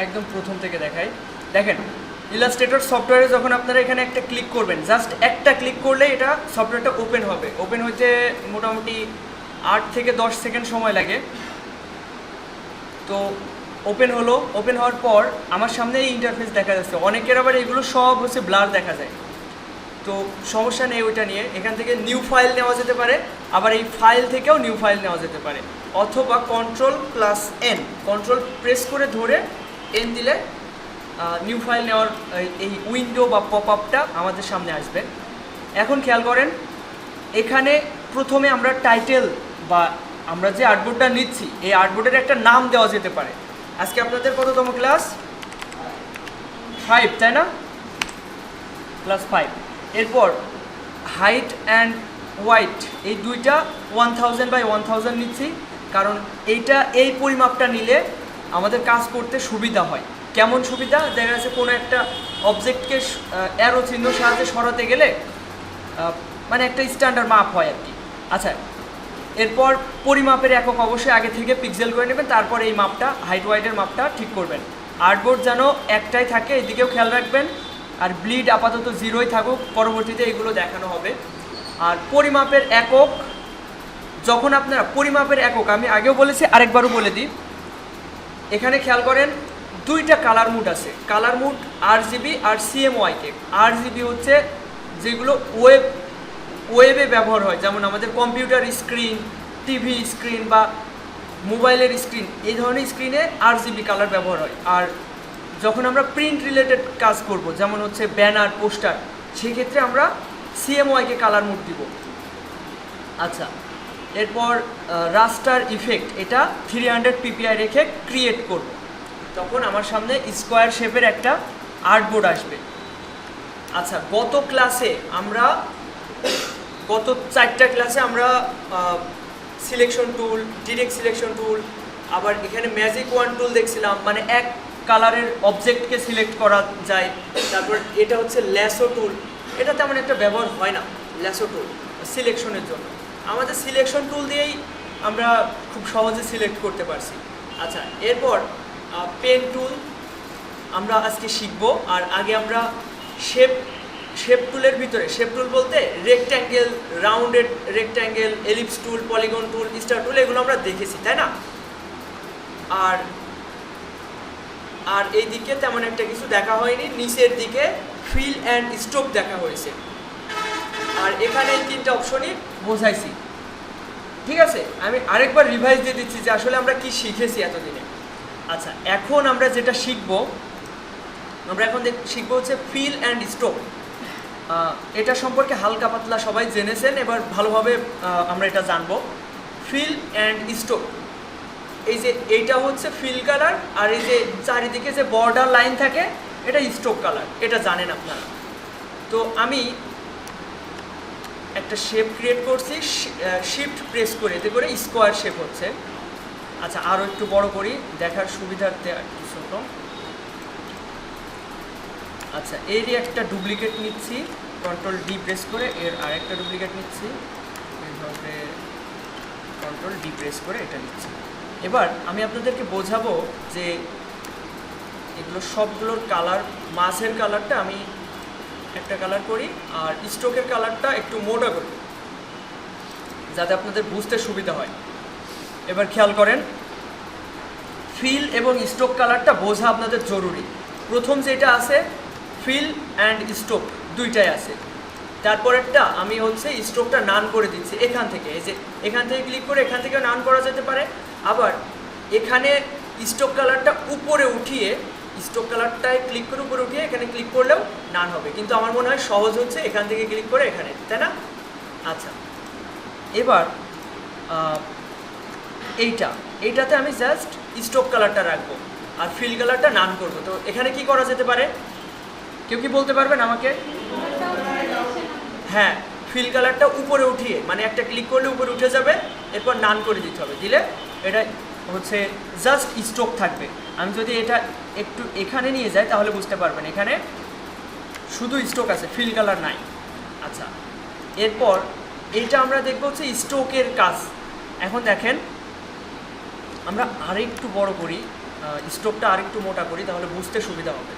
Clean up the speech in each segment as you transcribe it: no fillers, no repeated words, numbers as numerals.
একদম প্রথম থেকে দেখাই। দেখেন, ইলাস্ট্রেটর সফটওয়্যারে যখন আপনারা এখানে একটা ক্লিক করবেন, জাস্ট একটা ক্লিক করলে এটা সফটওয়্যারটা ওপেন হবে। ওপেন হইতে মোটামুটি 8 থেকে 10 সেকেন্ড সময় লাগে। তো ওপেন হলো, ওপেন হওয়ার পর আমার সামনে এই ইন্টারফেস দেখা যাচ্ছে। অনেকের আবার এগুলো সব হচ্ছে ব্লার দেখা যায়, তো সমস্যা নেই ওইটা নিয়ে। এখান থেকে নিউ ফাইল নেওয়া যেতে পারে, আবার এই ফাইল থেকেও নিউ ফাইল নেওয়া যেতে পারে, অথবা Ctrl+N, কন্ট্রোল প্রেস করে ধরে এন দিলে নিউ ফাইল নেওয়ার এই উইন্ডো বা পপ আপটা আমাদের সামনে আসবে। এখন খেয়াল করেন, এখানে প্রথমে আমরা টাইটেল বা আমরা যে আর্টবোর্ডটা নিচ্ছি এই আর্টবোর্ডের একটা নাম দেওয়া যেতে পারে। আজকে আপনাদের কততম ক্লাস? 5, তাই না? ক্লাস 5। এরপর হাইট অ্যান্ড ওয়াইট এই দুইটা 1000 × 1000 নিচ্ছি, কারণ এই পরিমাপটা নিলে আমাদের কাজ করতে সুবিধা হয়। কেমন সুবিধা? দেখা যাচ্ছে কোনো একটা অবজেক্টকে অ্যারো চিহ্ন সাহায্যে সরাতে গেলে মানে একটা স্ট্যান্ডার্ড মাপ হয় আর কি। আচ্ছা, এরপর পরিমাপের একক অবশ্যই আগে থেকে পিক্সেল করে নেবেন, তারপর এই মাপটা হাইট ওয়াইটের মাপটা ঠিক করবেন। আর্টবোর্ড যেন একটাই থাকে, এদিকেও খেয়াল রাখবেন। আর ব্লিড আপাতত 0ই থাকুক, পরবর্তীতে এগুলো দেখানো হবে। আর পরিমাপের একক, যখন আপনারা পরিমাপের একক আমি আগেও বলেছি, আরেকবারও বলে দিই, এখানে খেয়াল করেন দুইটা কালার মুড আছে। কালার মুড RGB আর CMYK। RGB হচ্ছে যেগুলো ওয়েবে ব্যবহার হয়, যেমন আমাদের কম্পিউটার স্ক্রিন, টিভি স্ক্রিন বা মোবাইলের স্ক্রিন, এই ধরনের স্ক্রিনে RGB কালার ব্যবহার হয়। আর যখন আমরা প্রিন্ট রিলেটেড কাজ করব, যেমন হচ্ছে ব্যানার, পোস্টার, সেক্ষেত্রে আমরা CMYK কালার মুড দিব। আচ্ছা, এরপর রাস্টার ইফেক্ট, এটা 300 ppi রেখে ক্রিয়েট করব, তখন আমার সামনে স্কোয়ার শেপের একটা আর্টবোর্ড আসবে। আচ্ছা, গত 4টা ক্লাসে আমরা selection tool, direct selection tool, আবার এখানে ম্যাজিক ওয়ান টুল দেখছিলাম, মানে এক কালারের অবজেক্টকে সিলেক্ট করা যায়। তারপর এটা হচ্ছে ল্যাসো টুল, এটা তেমন একটা ব্যবহার হয় না ল্যাসো টুল সিলেকশনের জন্য। আমাদের সিলেকশন টুল দিয়েই আমরা খুব সহজে সিলেক্ট করতে পারছি। আচ্ছা, এরপর পেন টুল আমরা আজকে শিখবো। আর আগে আমরা শেপ টুলের ভিতরে, শেপ টুল বলতে রেক্ট্যাঙ্গেল, রাউন্ডেড রেক্ট্যাঙ্গেল, এলিপস টুল, পলিগন টুল, স্টার টুল, এগুলো আমরা দেখেছি, তাই না? আর এই দিকে তেমন একটা কিছু দেখা হয়নি, নিচের দিকে ফিল অ্যান্ড স্ট্রোক দেখা হয়েছে। আর এখানে এই 3টা অপশনই বোঝাইছি, ঠিক আছে? আমি আরেকবার রিভাইজ দিয়ে দিচ্ছি যে আসলে আমরা কি শিখেছি এতদিনে। আচ্ছা, এখন আমরা যেটা শিখবো, আমরা এখন শিখবো হচ্ছে ফিল অ্যান্ড স্ট্রোক। এটা সম্পর্কে হালকা পাতলা সবাই জেনেছেন, এবার ভালোভাবে আমরা এটা জানবো। ফিল অ্যান্ড স্ট্রোক, এই যে এইটা হচ্ছে ফিল কালার, আর এই যে চারিদিকে যে বর্ডার লাইন থাকে এটা স্ট্রোক কালার, এটা জানেন আপনারা। তো আমি একটা শেপ ক্রিয়েট করছি, শিফট প্রেস করে, এতে করে স্কোয়ার শেপ হচ্ছে। আচ্ছা, আরও একটু বড় করি দেখার সুবিধার্থে, আর কি ছোট। আচ্ছা, এরই একটা ডুপ্লিকেট নিচ্ছি, Ctrl+D প্রেস করে, এর আরেকটা ডুপ্লিকেট নিচ্ছি, এইভাবে Ctrl+D প্রেস করে এটা নিচ্ছি। এবার আমি আপনাদেরকে বোঝাবো যে এগুলো সবগুলোর কালার, মাঝের কালারটা আমি একটা কালার করি, আর স্ট্রোকের কালারটা একটু মোটা করি, যাতে আপনাদের বুঝতে সুবিধা হয়। এবার খেয়াল করেন, ফিল এবং স্ট্রোক কালারটা বোঝা আপনাদের জরুরি। প্রথম যেটা আছে ফিল অ্যান্ড স্ট্রোক দুইটাই আছে। তারপরেরটা আমি হচ্ছে স্ট্রোকটা নান করে দিচ্ছি এখান থেকে, এই যে এখান থেকে ক্লিক করে এখান থেকে নান করা যেতে পারে। আবার এখানে স্ট্রোক কালারটা উপরে উঠিয়ে, স্ট্রোক কালারটায় ক্লিক করে উপরে উঠিয়ে এখানে ক্লিক করলেও নান হবে, কিন্তু আমার মনে হয় সহজ হচ্ছে এখান থেকে ক্লিক করে এখানে, তাই না? আচ্ছা, এবার এইটাতে আমি জাস্ট স্ট্রোক কালারটা রাখবো আর ফিল কালারটা নান করবো। তো এখানে কি করা যেতে পারে, কেউ কি বলতে পারবেন আমাকে? হ্যাঁ, ফিল কালারটা উপরে উঠিয়ে, মানে একটা ক্লিক করলে উপরে উঠে যাবে, এরপর নান করে দিতে হবে, দিলে এটা হচ্ছে জাস্ট স্ট্রোক থাকবে। আমি যদি এটা একটু এখানে নিয়ে যাই তাহলে বুঝতে পারবেন, এখানে শুধু স্ট্রোক আছে, ফিল কালার নাই। আচ্ছা, এরপর এইটা আমরা দেখবো হচ্ছে স্ট্রোকের কাজ। এখন দেখেন, আমরা আরেকটু বড় করি, স্ট্রোকটা আরেকটু মোটা করি, তাহলে বুঝতে সুবিধা হবে।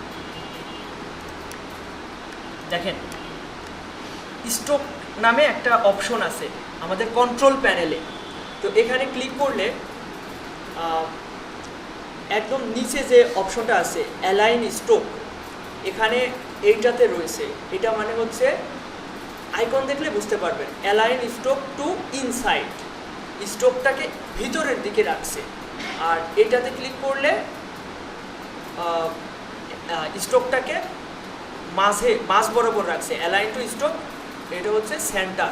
দেখেন, স্ট্রোক নামে একটা অপশন আছে আমাদের কন্ট্রোল প্যানেলে। তো এখানে ক্লিক করলে একদম নিচে যে অপশনটা আছে অ্যালাইন স্ট্রোক, এখানে এইটাতে রয়েছে। এটা মানে হচ্ছে আইকন দেখলে বুঝতে পারবেন, অ্যালাইন স্ট্রোক টু ইনসাইড, স্ট্রোকটাকে ভিতরের দিকে রাখছে। আর এটাতে ক্লিক করলে স্ট্রোকটাকে মাঝ বরাবর রাখছে, অ্যালাইন টু স্ট্রোক, এটা হচ্ছে সেন্টার।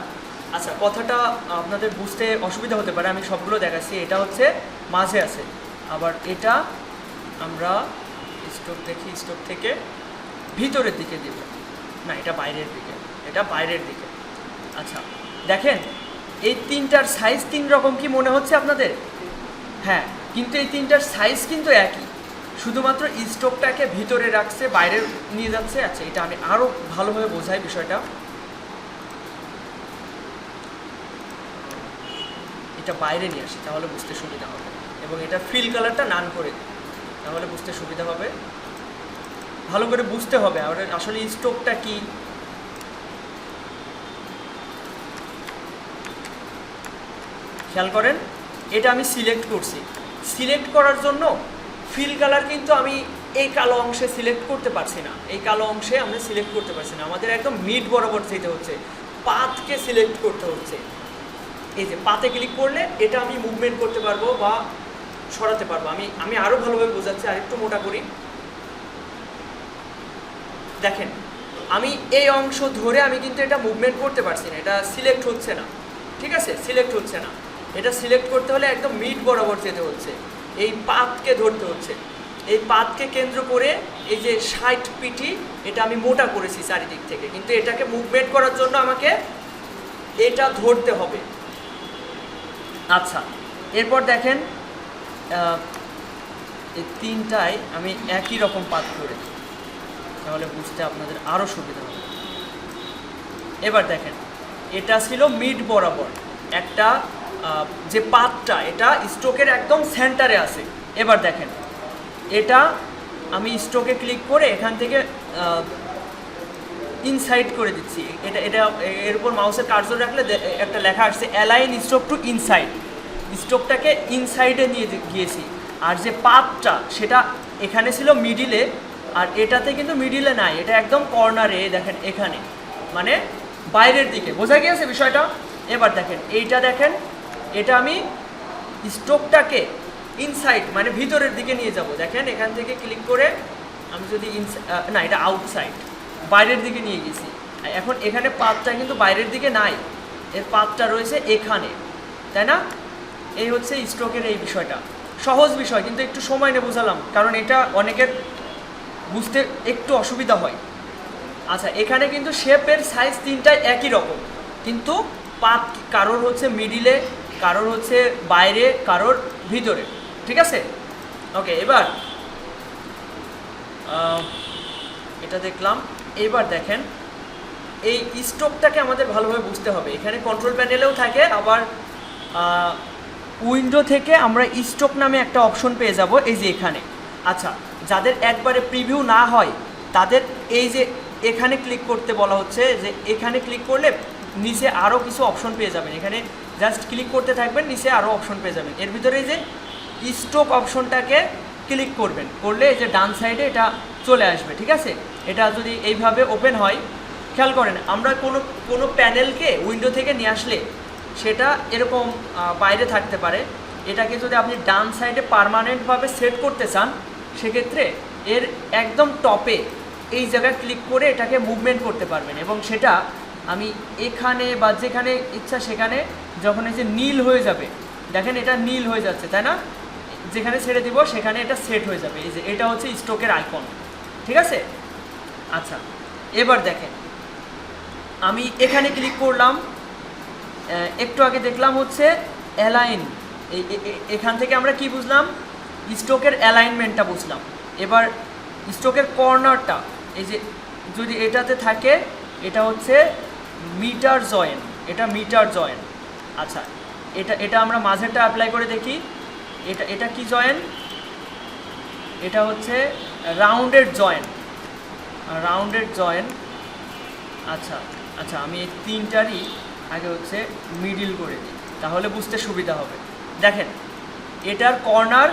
আচ্ছা, কথাটা আপনাদের বুঝতে অসুবিধা হতে পারে, আমি সবগুলো দেখাচ্ছি। এটা হচ্ছে মাঝে আছে, আবার এটা আমরা স্ট্রোক দেখি, স্ট্রোক থেকে ভিতরের দিকে দিব না, এটা বাইরের দিকে, এটা বাইরের দিকে। আচ্ছা দেখেন, এই তিনটার সাইজ তিন রকম কি মনে হচ্ছে আপনাদের? হ্যাঁ, কিন্তু এই তিনটার সাইজ কিন্তু একই, শুধুমাত্র স্ট্রোকটাকে ভিতরে রাখছে, বাইরে নিয়ে যাচ্ছে। আচ্ছা, এটা আমি আরও ভালোভাবে বোঝাই বিষয়টা। এটা বাইরে নিয়ে আসি, তাহলে বুঝতে সুবিধা হবে, এবং এটা ফিল কালারটা নান করে দিই, তাহলে বুঝতে সুবিধা হবে। ভালো করে বুঝতে হবে আর আসলে স্ট্রোকটা কি। খেয়াল করেন, এটা আমি সিলেক্ট করছি। সিলেক্ট করার জন্য ফিল কালার কিন্তু আমি এই কালো অংশে সিলেক্ট করতে পারছি না, এই কালো অংশে আমরা সিলেক্ট করতে পারছি না, আমাদের একদম মিড বরাবর যেতে হচ্ছে, পাথকে সিলেক্ট করতে হচ্ছে। এই যে পাতে ক্লিক করলে এটা আমি মুভমেন্ট করতে পারবো বা সরাতে পারবো। আমি আরও ভালোভাবে বোঝাচ্ছি, আরেকটু মোটা করি। দেখেন, আমি এই অংশ ধরে আমি কিন্তু এটা মুভমেন্ট করতে পারছি না, এটা সিলেক্ট হচ্ছে না, ঠিক আছে, সিলেক্ট হচ্ছে না। এটা সিলেক্ট করতে হলে একদম মিড বরাবর যেতে হচ্ছে, এই পাতকে ধরতে হচ্ছে। এই পাতকে কেন্দ্র করে এই যে 60 পিটি, এটা আমি মোটা করেছি চারিদিক থেকে, কিন্তু এটাকে মুভমেন্ট করার জন্য আমাকে এটা ধরতে হবে। আচ্ছা, এরপর দেখেন, এই তিনটায় আমি একই রকম পাত করে দিই, তাহলে বুঝতে আপনাদের আরও সুবিধা হবে। এবার দেখেন, এটা ছিল মিড বরাবর একটা যে পাতটা, এটা স্ট্রোকের একদম সেন্টারে আছে। এবার দেখেন, এটা আমি স্ট্রোকে ক্লিক করে এখান থেকে ইনসাইড করে দিচ্ছি। এটা এর উপর মাউসের কার্সর রাখলে একটা লেখা আসছে অ্যালাইন স্ট্রোক টু ইনসাইড, স্ট্রোকটাকে ইনসাইডে নিয়ে গিয়েছি। আর যে পাতটা সেটা এখানে ছিল মিডিলে, আর এটাতে কিন্তু মিডিলে নাই, এটা একদম কর্নারে, দেখেন এখানে, মানে বাইরের দিকে। বোঝা গিয়েছে বিষয়টা? এবার দেখেন, এইটা দেখেন, এটা আমি স্ট্রোকটাকে ইনসাইড মানে ভিতরের দিকে নিয়ে যাব। দেখেন, এখান থেকে ক্লিক করে আমি যদি না, এটা আউটসাইড, বাইরের দিকে নিয়ে গেছি। এখন এখানে পাতটা কিন্তু বাইরের দিকে নাই, এর পাতটা রয়েছে এখানে, তাই না? এই হচ্ছে স্ট্রোকের এই বিষয়টা। সহজ বিষয়, কিন্তু একটু সময় নিয়ে বোঝালাম, কারণ এটা অনেকের বুঝতে একটু অসুবিধা হয়। আচ্ছা, এখানে কিন্তু শেপের সাইজ তিনটাই একই রকম, কিন্তু পাত কারোর হচ্ছে মিডিলে, কারোর হচ্ছে বাইরে, কারোর ভিতরে, ঠিক আছে? ওকে, এবার এটা দেখলাম। এবার দেখেন, এই স্ট্রোকটাকে আমাদের ভালোভাবে বুঝতে হবে। এখানে কন্ট্রোল প্যানেলেও থাকে, আবার উইন্ডো থেকে আমরা স্ট্রোক নামে একটা অপশন পেয়ে যাব, এই যে এখানে। আচ্ছা, যাদের একবারে প্রিভিউ না হয় তাদের এই যে এখানে ক্লিক করতে বলা হচ্ছে, যে এখানে ক্লিক করলে নিচে আরও কিছু অপশন পেয়ে যাবেন। এখানে জাস্ট ক্লিক করতে থাকবেন, নিচে আরও অপশন পেয়ে যাবেন। এর ভিতরে যে স্ট্রোক অপশনটাকে ক্লিক করবেন, করলে এই যে ডান সাইডে এটা চলে আসবে, ঠিক আছে? এটা যদি এইভাবে ওপেন হয়, খেয়াল করেন, আমরা কোনো প্যানেলকে উইন্ডো থেকে নিয়ে আসলে সেটা এরকম বাইরে থাকতে পারে। এটাকে যদি আপনি ডান সাইডে পার্মানেন্টভাবে সেট করতে চান, সেক্ষেত্রে এর একদম টপে এই জায়গায় ক্লিক করে এটাকে মুভমেন্ট করতে পারবেন, এবং সেটা আমি এখানে বা যেখানে ইচ্ছা সেখানে, যখন এই যে নীল হয়ে যাবে, দেখেন এটা নীল হয়ে যাচ্ছে, তাই না? যেখানে ছেড়ে দিব সেখানে এটা সেট হয়ে যাবে। এই যে এটা হচ্ছে স্ট্রোকের আইকন, ঠিক আছে? আচ্ছা, এবার দেখেন, আমি এখানে ক্লিক করলাম, একটু আগে দেখলাম হচ্ছে অ্যালাইন, এখান থেকে আমরা কি বুঝলাম? স্ট্রোকের অ্যালাইনমেন্টটা বুঝলাম। এবার স্ট্রোকের কর্নারটা, এই যে যদি এটাতে থাকে, এটা হচ্ছে মিটার জয়েন, এটা মিটার জয়েন। আচ্ছা, এটা আমরা মাঝেরটা অ্যাপ্লাই করে দেখি, এটা কি জয়েন? এটা হচ্ছে রাউন্ডেড জয়েন্ট, রাউন্ডেড জয়েন্ট। আচ্ছা আচ্ছা, আমি এই তিনটারই আগে হচ্ছে মিডিল করে দিই, তাহলে বুঝতে সুবিধা হবে। দেখেন এটার কর্নার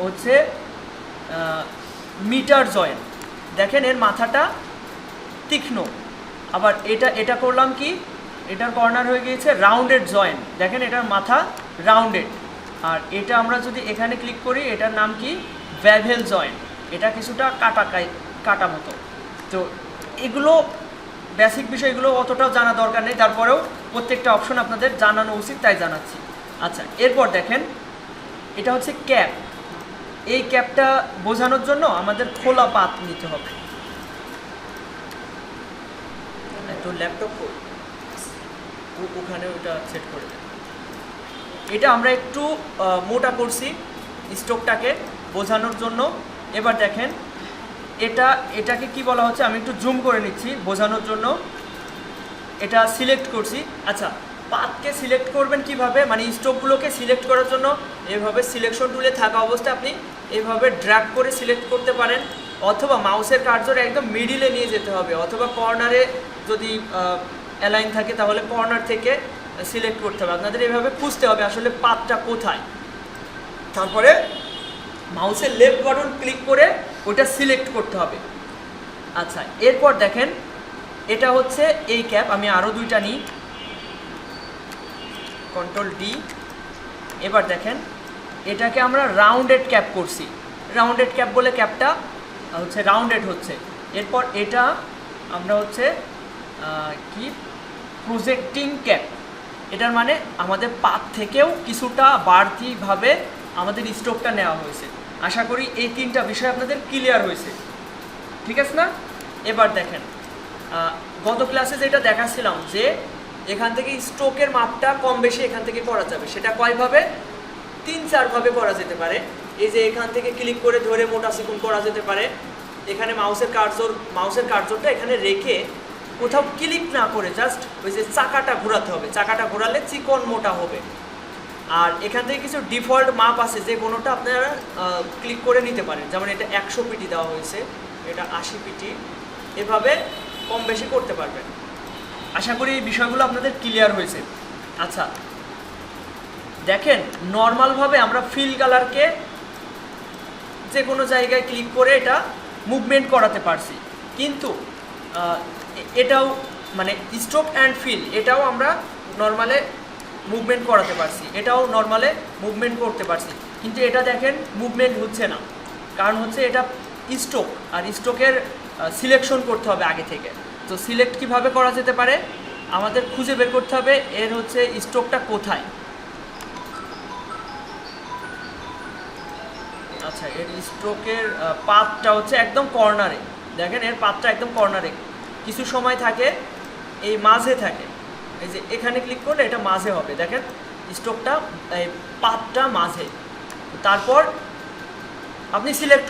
হচ্ছে মিটার জয়েন্ট, দেখেন এর মাথাটা তীক্ষ্ণ। আবার এটা করলাম কি, এটার কর্নার হয়ে গিয়েছে রাউন্ডেড জয়েন্ট, দেখেন এটার মাথা রাউন্ডেড। আর এটা আমরা যদি এখানে ক্লিক করি, এটার নাম কি, ভ্যাভেল জয়েন্ট, এটা কিছুটা কাটা মতো। তো এগুলো বেসিক বিষয়, এগুলো অতটাও জানা দরকার নেই, তারপরেও প্রত্যেকটা অপশন আপনাদের জানানো উচিত, তাই জানাচ্ছি। আচ্ছা, এরপর দেখেন এটা হচ্ছে ক্যাপ। এই ক্যাপটা বোঝানোর জন্য আমাদের খোলা পাত নিতে হবে। তো ল্যাপটপ ওখানে ওটা সেট করে দেন। এটা আমরা একটু মোটা করছি স্ট্রোকটাকে বোঝানোর জন্য। এবার দেখেন এটাকে কি বলা হচ্ছে, আমি একটু জুম করে নিচ্ছি বোঝানোর জন্য। এটা সিলেক্ট করছি। আচ্ছা, পাথকে সিলেক্ট করবেন কিভাবে, মানে স্ট্রোকগুলোকে সিলেক্ট করার জন্য এভাবে সিলেকশন টুলে থাকা অবস্থায় আপনি এভাবে ড্র্যাগ করে সিলেক্ট করতে পারেন, অথবা মাউসের কার্সর একদম মিডিলে নিয়ে যেতে হবে, অথবা কর্নারে যদি অ্যালাইন থাকে তাহলে কর্নার থেকে সিলেক্ট করতে হবে। আপনাদের এভাবে খুঁজতে হবে আসলে পাথটা কোথায়, তারপরে মাউসের লেফট বাটন ক্লিক করে ওটা সিলেক্ট করতে হবে। আচ্ছা, এরপর দেখেন এটা হচ্ছে এই ক্যাপ, আমি আরও দুইটা নিই, কন্ট্রোল ডি। এবার দেখেন এটাকে আমরা রাউন্ডেড ক্যাপ করছি, রাউন্ডেড ক্যাপ বলে ক্যাপটা হচ্ছে রাউন্ডেড হচ্ছে। এরপর এটা আমরা হচ্ছে কি, প্রজেক্টিং ক্যাপ। এটার মানে আমাদের পাত থেকেও কিছুটা বাড়তিভাবে আমাদের স্ট্রোকটা নেওয়া হয়েছে। আশা করি এই তিনটা বিষয় আপনাদের ক্লিয়ার হয়েছে, ঠিক আছে না? এবার দেখেন গত ক্লাসে যেটা দেখাচ্ছিলাম যে এখান থেকে স্ট্রোকের মাপটা কম বেশি এখান থেকে করা যাবে, সেটা কয়ভাবে, 3-4 ভাবে করা যেতে পারে। এই যে এখান থেকে ক্লিক করে ধরে মোটা চিকন করা যেতে পারে। এখানে মাউসের কার্সরটা এখানে রেখে কোথাও ক্লিক না করে জাস্ট ওই যে চাকাটা ঘোরাতে হবে, চাকাটা ঘোরালে চিকন মোটা হবে। আর এখান থেকে কিছু ডিফল্ট মাপ আছে, যে কোনোটা আপনারা ক্লিক করে নিতে পারেন, যেমন এটা 100 পিটি দেওয়া হয়েছে, এটা 80 পিটি, এভাবে কম বেশি করতে পারবেন। আশা করি এই বিষয়গুলো আপনাদের ক্লিয়ার হয়েছে। আচ্ছা দেখেন নর্মালভাবে আমরা ফিল কালারকে যে কোনো জায়গায় ক্লিক করে এটা মুভমেন্ট করাতে পারছি, কিন্তু এটাও মানে স্ট্রোক অ্যান্ড ফিল এটাও আমরা নর্মালে মুভমেন্ট করাতে পারছি, এটাও নর্মালে মুভমেন্ট করতে পারছি, কিন্তু এটা দেখেন মুভমেন্ট হচ্ছে না, কারণ হচ্ছে এটা স্ট্রোক, আর স্ট্রোকের সিলেকশন করতে হবে আগে থেকে। তো সিলেক্ট কিভাবে করা যেতে পারে, আমাদের খুঁজে বের করতে হবে এর হচ্ছে স্ট্রোকটা কোথায়। আচ্ছা, এর স্ট্রোকের পাথটা হচ্ছে একদম কর্নারে, দেখেন এর পাথটা একদম কর্নারে, কিছু সময় থাকে এই মাঝে থাকে, এই যে এখানে ক্লিক করলে এটা মাঝে হবে, দেখেন স্ট্রোকটা এই পাথটা মাঝে। তারপর আপনি সিলেক্ট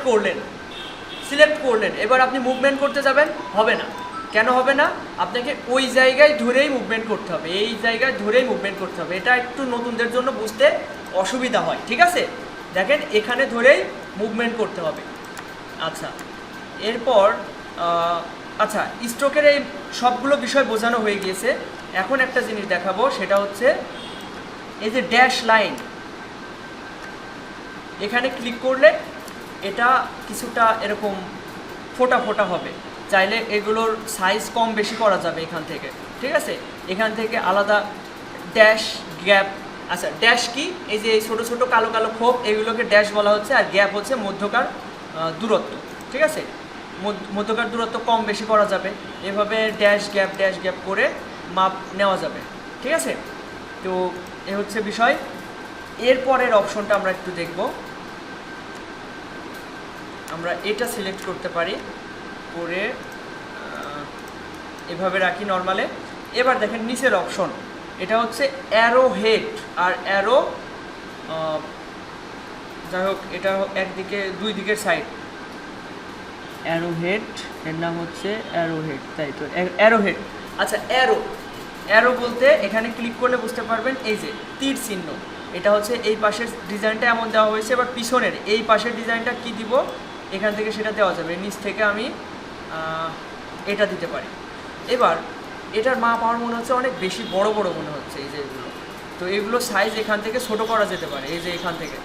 করলেন, এবার আপনি মুভমেন্ট করতে যাবেন, হবে না। কেন হবে না, আপনাকে ওই জায়গায় ধরেই মুভমেন্ট করতে হবে, এই জায়গায় ধরেই মুভমেন্ট করতে হবে, এটা একটু নতুনদের জন্য বুঝতে অসুবিধা হয়, ঠিক আছে? দেখেন এখানে ধরেই মুভমেন্ট করতে হবে। আচ্ছা, এরপর আচ্ছা স্ট্রোকের এই সবগুলো বিষয় বোঝানো হয়ে গিয়েছে। এখন একটা জিনিস দেখাবো, সেটা হচ্ছে এই যে ড্যাশ লাইন, এখানে ক্লিক করলে এটা কিছুটা এরকম ফোটা ফোটা হবে, চাইলে এগুলোর সাইজ কম বেশি করা যাবে এখান থেকে, ঠিক আছে? এখান থেকে আলাদা ড্যাশ গ্যাপ। আচ্ছা, ড্যাশ কি, এই যে এই ছোটো ছোটো কালো কালো খোপ, এগুলোকে ড্যাশ বলা হচ্ছে, আর গ্যাপ হচ্ছে মধ্যকার দূরত্ব, ঠিক আছে? মধ্যকার দূরত্ব কম বেশি করা যাবে, এভাবে ড্যাশ গ্যাপ করে মাপ নেওয়া যাবে, ঠিক আছে? তো এ হচ্ছে বিষয়। এরপরের অপশনটা আমরা একটু দেখব, আমরা এটা সিলেক্ট করতে পারি, করে এভাবে রাখি নর্মালে। এবার দেখেন নিচের অপশন, এটা হচ্ছে অ্যারো হেড আর অ্যারো, যাই হোক এটা একদিকে দুই দিকের সাইড, অ্যারো হেড, এর নাম হচ্ছে অ্যারো হেড, তাই তো অ্যারো হেড। আচ্ছা, অ্যারো বলতে এখানে ক্লিক করলে বুঝতে পারবেন এই যে তীর চিহ্ন, এটা হচ্ছে এই পাশের ডিজাইনটা এমন দেওয়া হয়েছে, এবার পিছনের এই পাশের ডিজাইনটা কি দিব এখান থেকে সেটা দেওয়া যাবে। নিচ থেকে আমি এটা দিতে পারি। এবার এটার মাপ আমার মনে হচ্ছে অনেক বেশি বড় বড় মনে হচ্ছে, এই যে এগুলো, তো এগুলো সাইজ এখান থেকে ছোট করা যেতে পারে। এই যে এখান থেকে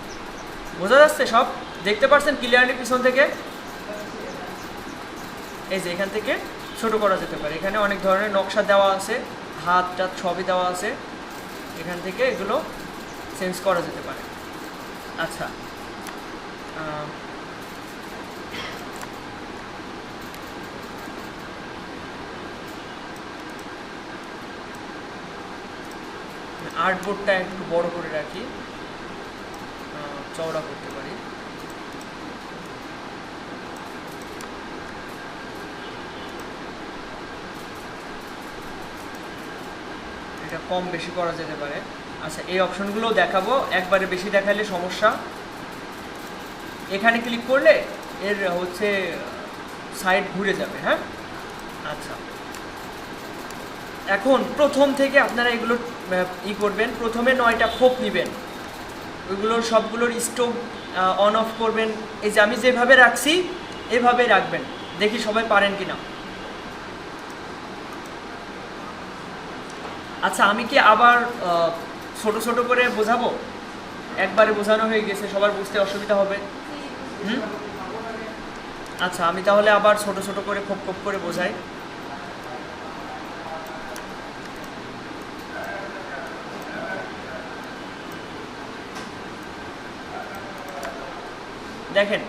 বোঝা যাচ্ছে, সব দেখতে পাচ্ছেন ক্লিয়ারলি পিছন থেকে? এই যে এখান থেকে ছোট করা যেতে পারে। এখানে অনেক ধরনের নকশা দেওয়া আছে, হাত টাত সবই দেওয়া আছে, এখান থেকে এগুলো চেঞ্জ করা যেতে পারে। আচ্ছা, আর্টবোর্ডটা একটু বড় করে রাখি, চওড়া করতে পারি। এটা কম বেশি করা যেতে পারে। আচ্ছা, এই অপশনগুলো দেখাবো, একবারে বেশি দেখালে সমস্যা। এখানে ক্লিক করলে এর হচ্ছে সাইড ঘুরে যাবে। হ্যাঁ, আচ্ছা, এখন প্রথম থেকে আপনারা এগুলো করবেন। প্রথমে 9টা খোপ নেবেন, ওইগুলোর সবগুলোর স্টোভ অন অফ করবেন। এই যে আমি যেভাবে রাখছি এভাবে রাখবেন, দেখি সবাই পারেন কিনা। আচ্ছা, আমি কি আবার ছোট ছোট করে বোঝাবো? একবারে বোঝানো হয়ে গেছে, সবার বুঝতে অসুবিধা হবে। আচ্ছা, আমি তাহলে আবার ছোট ছোট করে খোপ খোপ করে বোঝাই। দেখেন,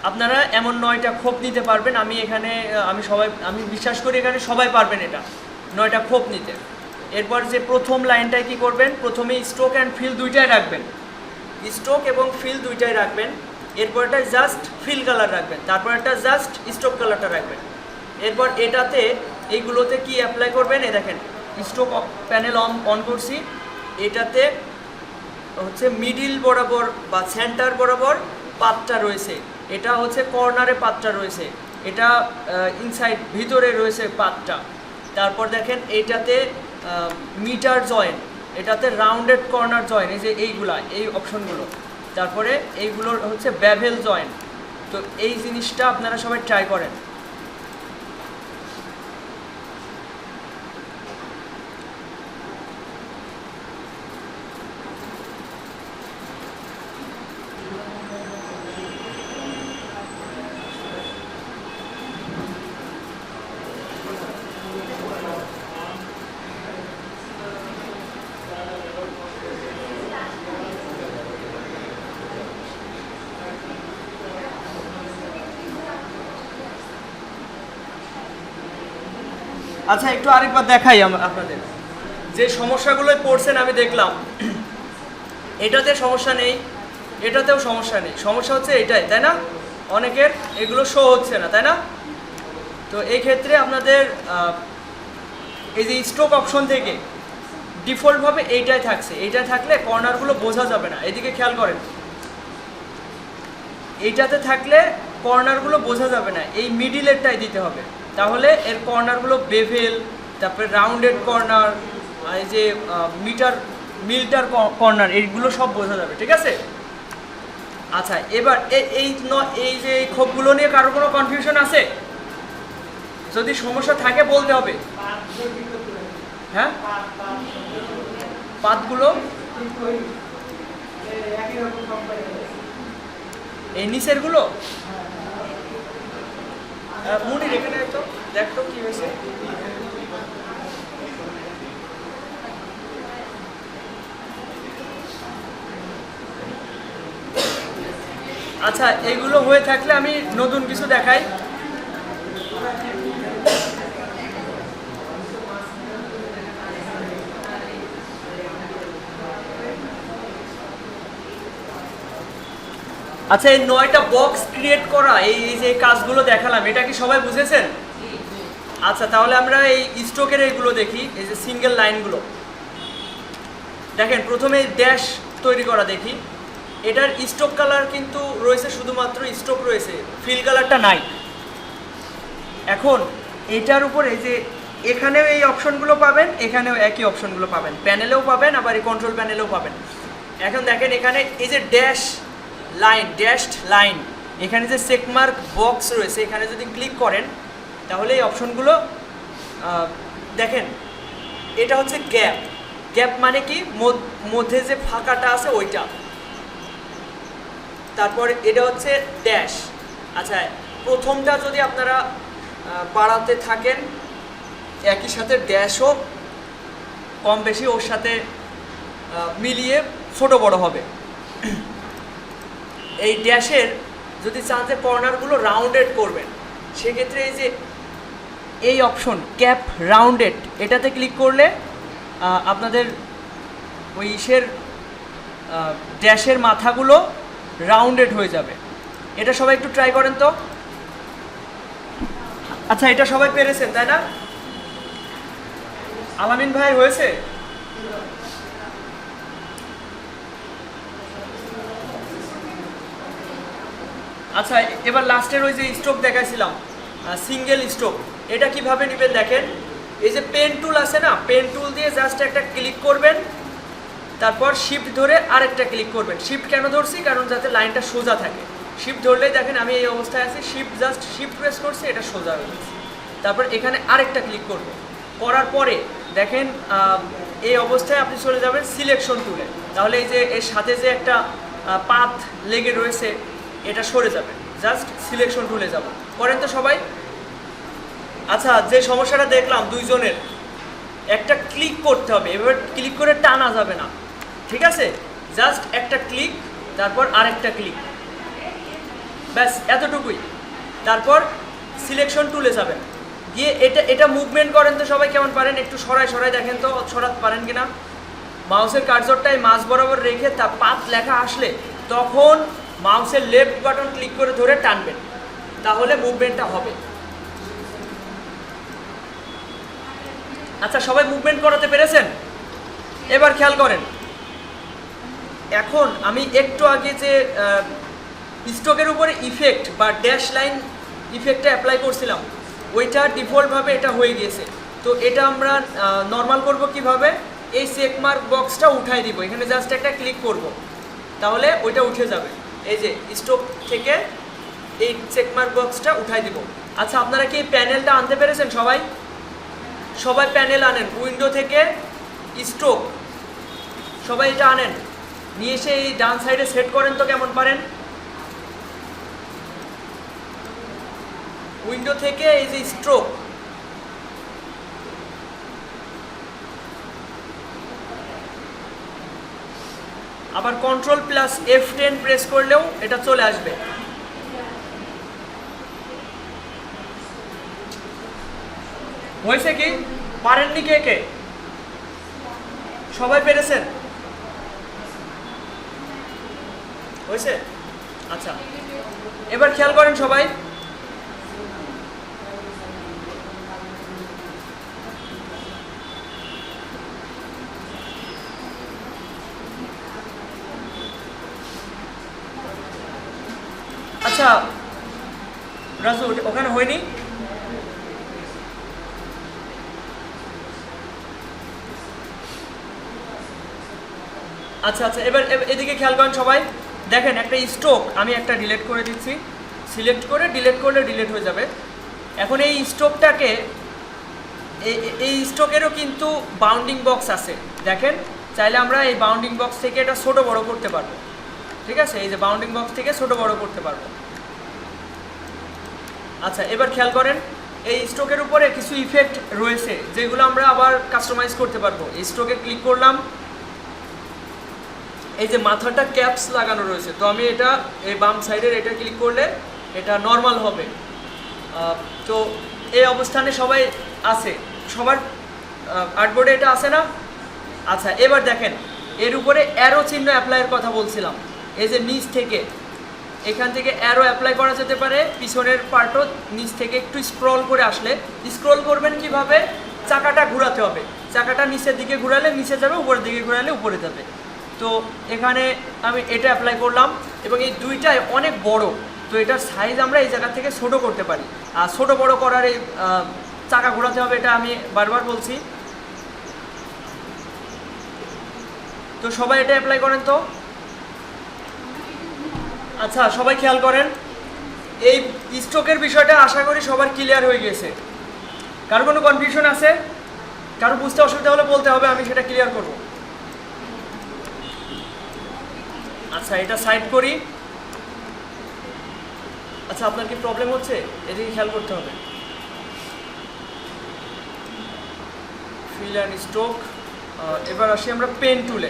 আপনারা এমন 9টা খোপ নিতে পারবেন। আমি এখানে আমি বিশ্বাস করি এখানে সবাই পারবেন এটা 9টা খোপ নিতে। এরপর যে প্রথম লাইনটায় কি করবেন, প্রথমে স্ট্রোক অ্যান্ড ফিল দুইটাই রাখবেন, স্ট্রোক এবং ফিল দুইটাই রাখবেন। এরপরটা জাস্ট ফিল কালার রাখবেন, তারপর একটা জাস্ট স্ট্রোক কালারটা রাখবেন। এরপর এটাতে এইগুলোতে কি অ্যাপ্লাই করবেন, এ দেখেন স্ট্রোক প্যানেল অন করছি। এটাতে হচ্ছে মিডিল বরাবর বা সেন্টার বরাবর পাতটা রয়েছে, এটা হচ্ছে কর্নারে পাতটা রয়েছে, এটা ইনসাইড ভিতরে রয়েছে পাতটা। তারপর দেখেন এইটাতে মিটার জয়েন্ট, এটাতে রাউন্ডেড কর্নার জয়েন্ট, এই যে এইগুলা এই অপশনগুলো। তারপরে এইগুলোর হচ্ছে ব্যাভেল জয়েন্ট। তো এই জিনিসটা আপনারা সবাই ট্রাই করেন। আচ্ছা, একটু আরেকবার দেখাই আপনাদের যে সমস্যাগুলোয় পড়ছেন। আমি দেখলাম এটাতে সমস্যা নেই, এটাতেও সমস্যা নেই, সমস্যা হচ্ছে এটাই, তাই না? অনেকের এগুলো শো হচ্ছে না, তাই না? তো এই ক্ষেত্রে আপনাদের এই যে স্ট্রোক অপশন থেকে ডিফল্টভাবে এইটাই থাকছে, এইটাই থাকলে কর্নারগুলো বোঝা যাবে না। এদিকে খেয়াল করেন, এইটাতে থাকলে কর্নারগুলো বোঝা যাবে না, এই মিডিলেরটাই দিতে হবে, তাহলে এর কর্নারগুলো বেভেল, তারপরে রাউন্ডেড কর্নার, এই যে মিটার কর্নার, এইগুলো সব বোঝা যাবে। ঠিক আছে? আচ্ছা, এবার এই যে খোপগুলো নিয়ে কারো কোনো কনফিউশন আছে? যদি সমস্যা থাকে বলতে হবে। হ্যাঁ, পাতগুলো এই নিচের গুলো মুনির এখানে তো দেখ তো কি হয়েছে। আচ্ছা, এইগুলো হয়ে থাকলে আমি নতুন কিছু দেখাই। আচ্ছা, এই 9টা বক্স ক্রিয়েট করা, এই যে কাজগুলো দেখালাম, এটা কি সবাই বুঝেছেন? আচ্ছা, তাহলে আমরা এই স্ট্রোকের এইগুলো দেখি। এই যে সিঙ্গেল লাইনগুলো দেখেন, প্রথমে ড্যাশ তৈরি করা দেখি। এটার স্ট্রোক কালার কিন্তু রয়েছে, শুধুমাত্র স্ট্রোক রয়েছে, ফিল কালারটা নাই। এখন এটার উপরে যে এখানেও এই অপশনগুলো পাবেন, এখানেও একই অপশনগুলো পাবেন, প্যানেলেও পাবেন, আবার এই কন্ট্রোল প্যানেলেও পাবেন। এখন দেখেন এখানে এই যে ড্যাশড লাইন, এখানে যে চেকমার্ক বক্স রয়েছে, এখানে যদি ক্লিক করেন তাহলে এই অপশনগুলো দেখেন। এটা হচ্ছে গ্যাপ মানে কি, মধ্যে যে ফাঁকাটা আছে ওইটা। তারপর এটা হচ্ছে ড্যাশ। আচ্ছা, প্রথমটা যদি আপনারা বাড়াতে থাকেন, একই সাথে ড্যাশও কম বেশি ওর সাথে মিলিয়ে ছোট বড় হবে। এই ড্যাশের যদি চান যে কর্নারগুলো রাউন্ডেড করবেন, সেক্ষেত্রে এই যে এই অপশন ক্যাপ রাউন্ডেড, এটাতে ক্লিক করলে আপনাদের ওই ড্যাশের মাথাগুলো রাউন্ডেড হয়ে যাবে। এটা সবাই একটু ট্রাই করেন তো। আচ্ছা, এটা সবাই পেরেছেন তাই না? আলামিন ভাই হয়েছে? আচ্ছা, এবার লাস্টের ওই যে স্ট্রোক দেখাইছিলাম, সিঙ্গেল স্ট্রোক, এটা কিভাবে নেবেন দেখেন। এই যে পেন টুল আছে না, পেন টুল দিয়ে জাস্ট একটা ক্লিক করবেন, তারপর শিফট ধরে আরেকটা ক্লিক করবেন। শিফট কেন ধরছি? কারণ যাতে লাইনটা সোজা থাকে। শিফট ধরলেই দেখেন আমি এই অবস্থায় আছি, শিফট প্রেস করছি, এটা সোজা হয়ে গেছে। তারপর এখানে আরেকটা ক্লিক করব, করার পরে দেখেন এই অবস্থায় আপনি চলে যাবেন সিলেকশন টুলে। তাহলে এই যে এর সাথে যে একটা পাথ লেগে রয়েছে, এটা সরে যাবে। জাস্ট সিলেকশন টুলে যাব। করেন তো সবাই? আচ্ছা, যে সমস্যাটা দেখলাম দুইজনের, একটা ক্লিক করতে হবে, এভাবে ক্লিক করে টানা যাবে না, ঠিক আছে? জাস্ট একটা ক্লিক, তারপর আরেকটা ক্লিক, ব্যাস এতটুকুই। তারপর সিলেকশন টুলে যাবেন, গিয়ে এটা মুভমেন্ট করেন তো সবাই, কেমন পারেন একটু সরাই দেখেন তো, সরাতে পারেন কিনা। মাউসের কার্সরটাই মাঝ বরাবর রেখে তা পাত লেখা আসলে তখন মাউসের লেফট বাটন ক্লিক করে ধরে টানবেন, তাহলে মুভমেন্টটা হবে। আচ্ছা, সবাই মুভমেন্ট করাতে পেরেছেন? এবার খেয়াল করেন, এখন আমি একটু আগে যে স্ট্রোকের উপরে ইফেক্ট বা ড্যাশ লাইন ইফেক্টটা অ্যাপ্লাই করছিলাম, ওইটা ডিফল্টভাবে এটা হয়ে গিয়েছে। তো এটা আমরা নর্মাল করব কিভাবে? এই চেকমার্ক বক্সটা উঠাই দিব, এখানে জাস্ট একটা ক্লিক করব, তাহলে ওইটা উঠে যাবে। এই যে স্ট্রোক থেকে এই চেকমার্ক বক্সটা উঠাই দিব। আচ্ছা, আপনারা কি এই প্যানেলটা আনতে পেরেছেন? সবাই প্যানেল আনেন, উইন্ডো থেকে স্ট্রোক সবাই এটা আনেন, নিয়ে এসে এই ডান সাইডে সেট করেন তো কেমন পারেন। উইন্ডো থেকে এই যে স্ট্রোক, আবার কন্ট্রোল প্লাস F10 প্রেস করলেও এটা চলে আসবে। হয়েছে কি? পারেননি কে? সবাই পেরেছেন? হয়েছে? আচ্ছা, এবার খেয়াল করেন সবাই, আচ্ছা রাজু ওখানে হয়নি? আচ্ছা, এবার এদিকে খেয়াল করেন সবাই, দেখেন একটা স্ট্রোক আমি একটা ডিলিট করে দিচ্ছি, সিলেক্ট করে ডিলিট করলে ডিলিট হয়ে যাবে। এখন এই স্ট্রোকটাকে, এই স্ট্রোকেরও কিন্তু বাউন্ডিং বক্স আছে, দেখেন চাইলে আমরা এই বাউন্ডিং বক্স থেকে এটা ছোট বড় করতে পারবো, ঠিক আছে? এই যে বাউন্ডিং বক্স থেকে ছোট বড় করতে পারবো। আচ্ছা, এবার খেয়াল করেন, এই স্ট্রোকের উপরে কিছু ইফেক্ট রয়েছে যেগুলো আমরা আবার কাস্টমাইজ করতে পারবো। এই স্ট্রোকে ক্লিক করলাম, এই যে মাথাটা ক্যাপস লাগানো রয়েছে, তো আমি এটা এই বাম সাইডের এটা ক্লিক করলে এটা নর্মাল হবে। তো এই অবস্থানে সবাই আছে, সবার আর্টবোর্ডে এটা আছে না? আচ্ছা, এবার দেখেন এর উপরে অ্যারো চিহ্ন অ্যাপ্লাইয়ের কথা বলছিলাম, এই যে নিচ থেকে, এখান থেকে অ্যারো অ্যাপ্লাই করা যেতে পারে, পিছনের পার্টও নিচ থেকে একটু স্ক্রল করে আসলে। স্ক্রল করবেন কিভাবে? চাকাটা ঘোরাতে হবে, চাকাটা নিচের দিকে ঘোরালে নিচে যাবে, উপরের দিকে ঘোরালে উপরে যাবে। তো এখানে আমি এটা অ্যাপ্লাই করলাম, এবং এই দুইটাই অনেক বড়, তো এটার সাইজ আমরা এই জায়গা থেকে ছোট করতে পারি। আর ছোট বড় করার এই চাকা ঘোরাতে হবে, এটা আমি বারবার বলছি। তো সবাই এটা অ্যাপ্লাই করেন তো। আচ্ছা সবাই খেয়াল করেন, এই স্ট্রোকের বিষয়টা আশা করি সবার ক্লিয়ার হয়ে গেছে। কারো কোনো কনফিউশন আছে? কারো বুঝতে অসুবিধা হলে বলতে হবে, আমি সেটা ক্লিয়ার করব। আচ্ছা এটা সাইড করি। আচ্ছা আপনার কি প্রবলেম হচ্ছে, এদিকে খেয়াল করতে হবে। Fill and stroke. এবার আসি আমরা পেন টুলে।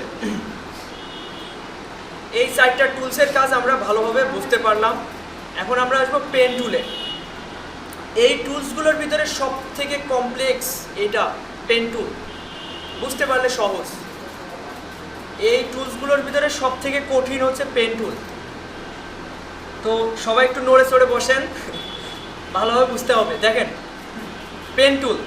এই চারটা টুলসের কাজ আমরা ভালোভাবে বুঝতে পারলাম। এখন আমরা আসবো পেন টুলে। এই টুলসগুলোর ভিতরে সব থেকে কমপ্লেক্স এটা পেন টুল, বুঝতে পারলে সহজ। এই টুলসগুলোর ভিতরে সব থেকে কঠিন হচ্ছে পেন টুল। তো সবাই একটু নড়ে চড়ে বসেন, ভালোভাবে বুঝতে হবে। দেখেন পেন টুল,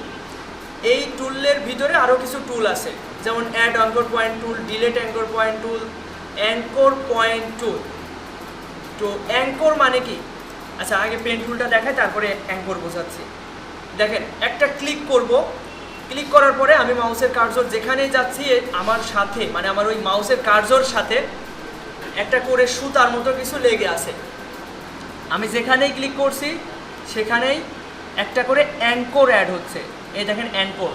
এই টুলের ভিতরে আরও কিছু টুল আছে, যেমন add anchor point tool, delete anchor point tool, anchor point tool. তো অ্যাঙ্কর মানে কি? আচ্ছা আগে পেন টুলটা দেখাই, তারপরে অ্যাঙ্কর বোঝাচ্ছি। দেখেন একটা ক্লিক করব, ক্লিক করার পরে আমি মাউসের কার্সর যেখানেই যাচ্ছি আমার সাথে, মানে আমার ওই মাউসের কার্সর সাথে একটা করে সুতার মতো কিছু লেগে আছে। আমি যেখানেই ক্লিক করছি সেখানেই একটা করে অ্যাঙ্কর অ্যাড হচ্ছে। এই দেখেন অ্যাঙ্কর।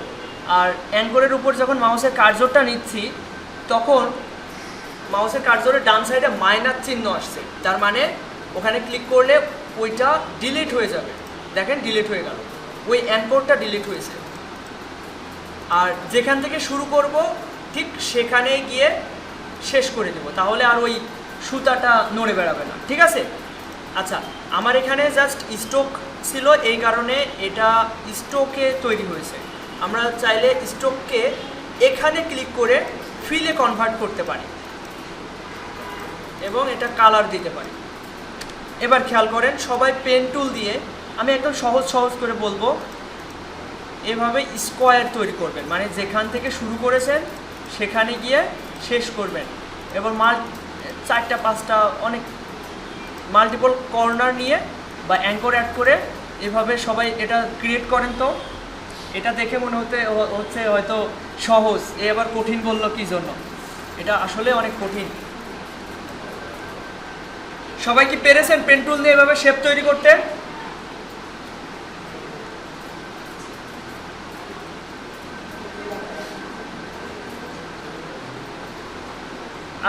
আর অ্যাঙ্করের উপর যখন মাউসের কার্সরটা নিচ্ছি তখন মাউসের কার্সরের ডান সাইডে মাইনাস চিহ্ন আসছে, তার মানে ওখানে ক্লিক করলে ওইটা ডিলিট হয়ে যাবে। দেখেন ডিলিট হয়ে গেল, ওই অ্যাঙ্করটা ডিলিট হয়েছে। আর যেখান থেকে শুরু করব ঠিক সেখানেই গিয়ে শেষ করে দেব, তাহলে আর ওই সুতাটা নড়ে বেড়াবে না, ঠিক আছে? আচ্ছা আমার এখানে জাস্ট স্ট্রোক ছিল, এই কারণে এটা স্ট্রোকে তৈরি হয়েছে। আমরা চাইলে স্ট্রোককে এখানে ক্লিক করে ফিলে কনভার্ট করতে পারি এবং এটা কালার দিতে পারি। এবার খেয়াল করেন, সবাই পেন টুল দিয়ে, আমি একদম সহজ করে বলবো, এভাবে স্কোয়ার তৈরি করবেন, মানে যেখান থেকে শুরু করেছেন সেখানে গিয়ে শেষ করবেন। এবং 4টা 5টা অনেক মাল্টিপল কর্নার নিয়ে বা অ্যাঙ্কর অ্যাড করে এভাবে সবাই এটা ক্রিয়েট করেন। তো এটা দেখে মনে হচ্ছে হয়তো সহজ, এ আবার কঠিন বললো কি জন্য? এটা আসলে অনেক কঠিন। সবাই কি পেরেছেন পেন টুল দিয়ে এভাবে শেপ তৈরি করতে?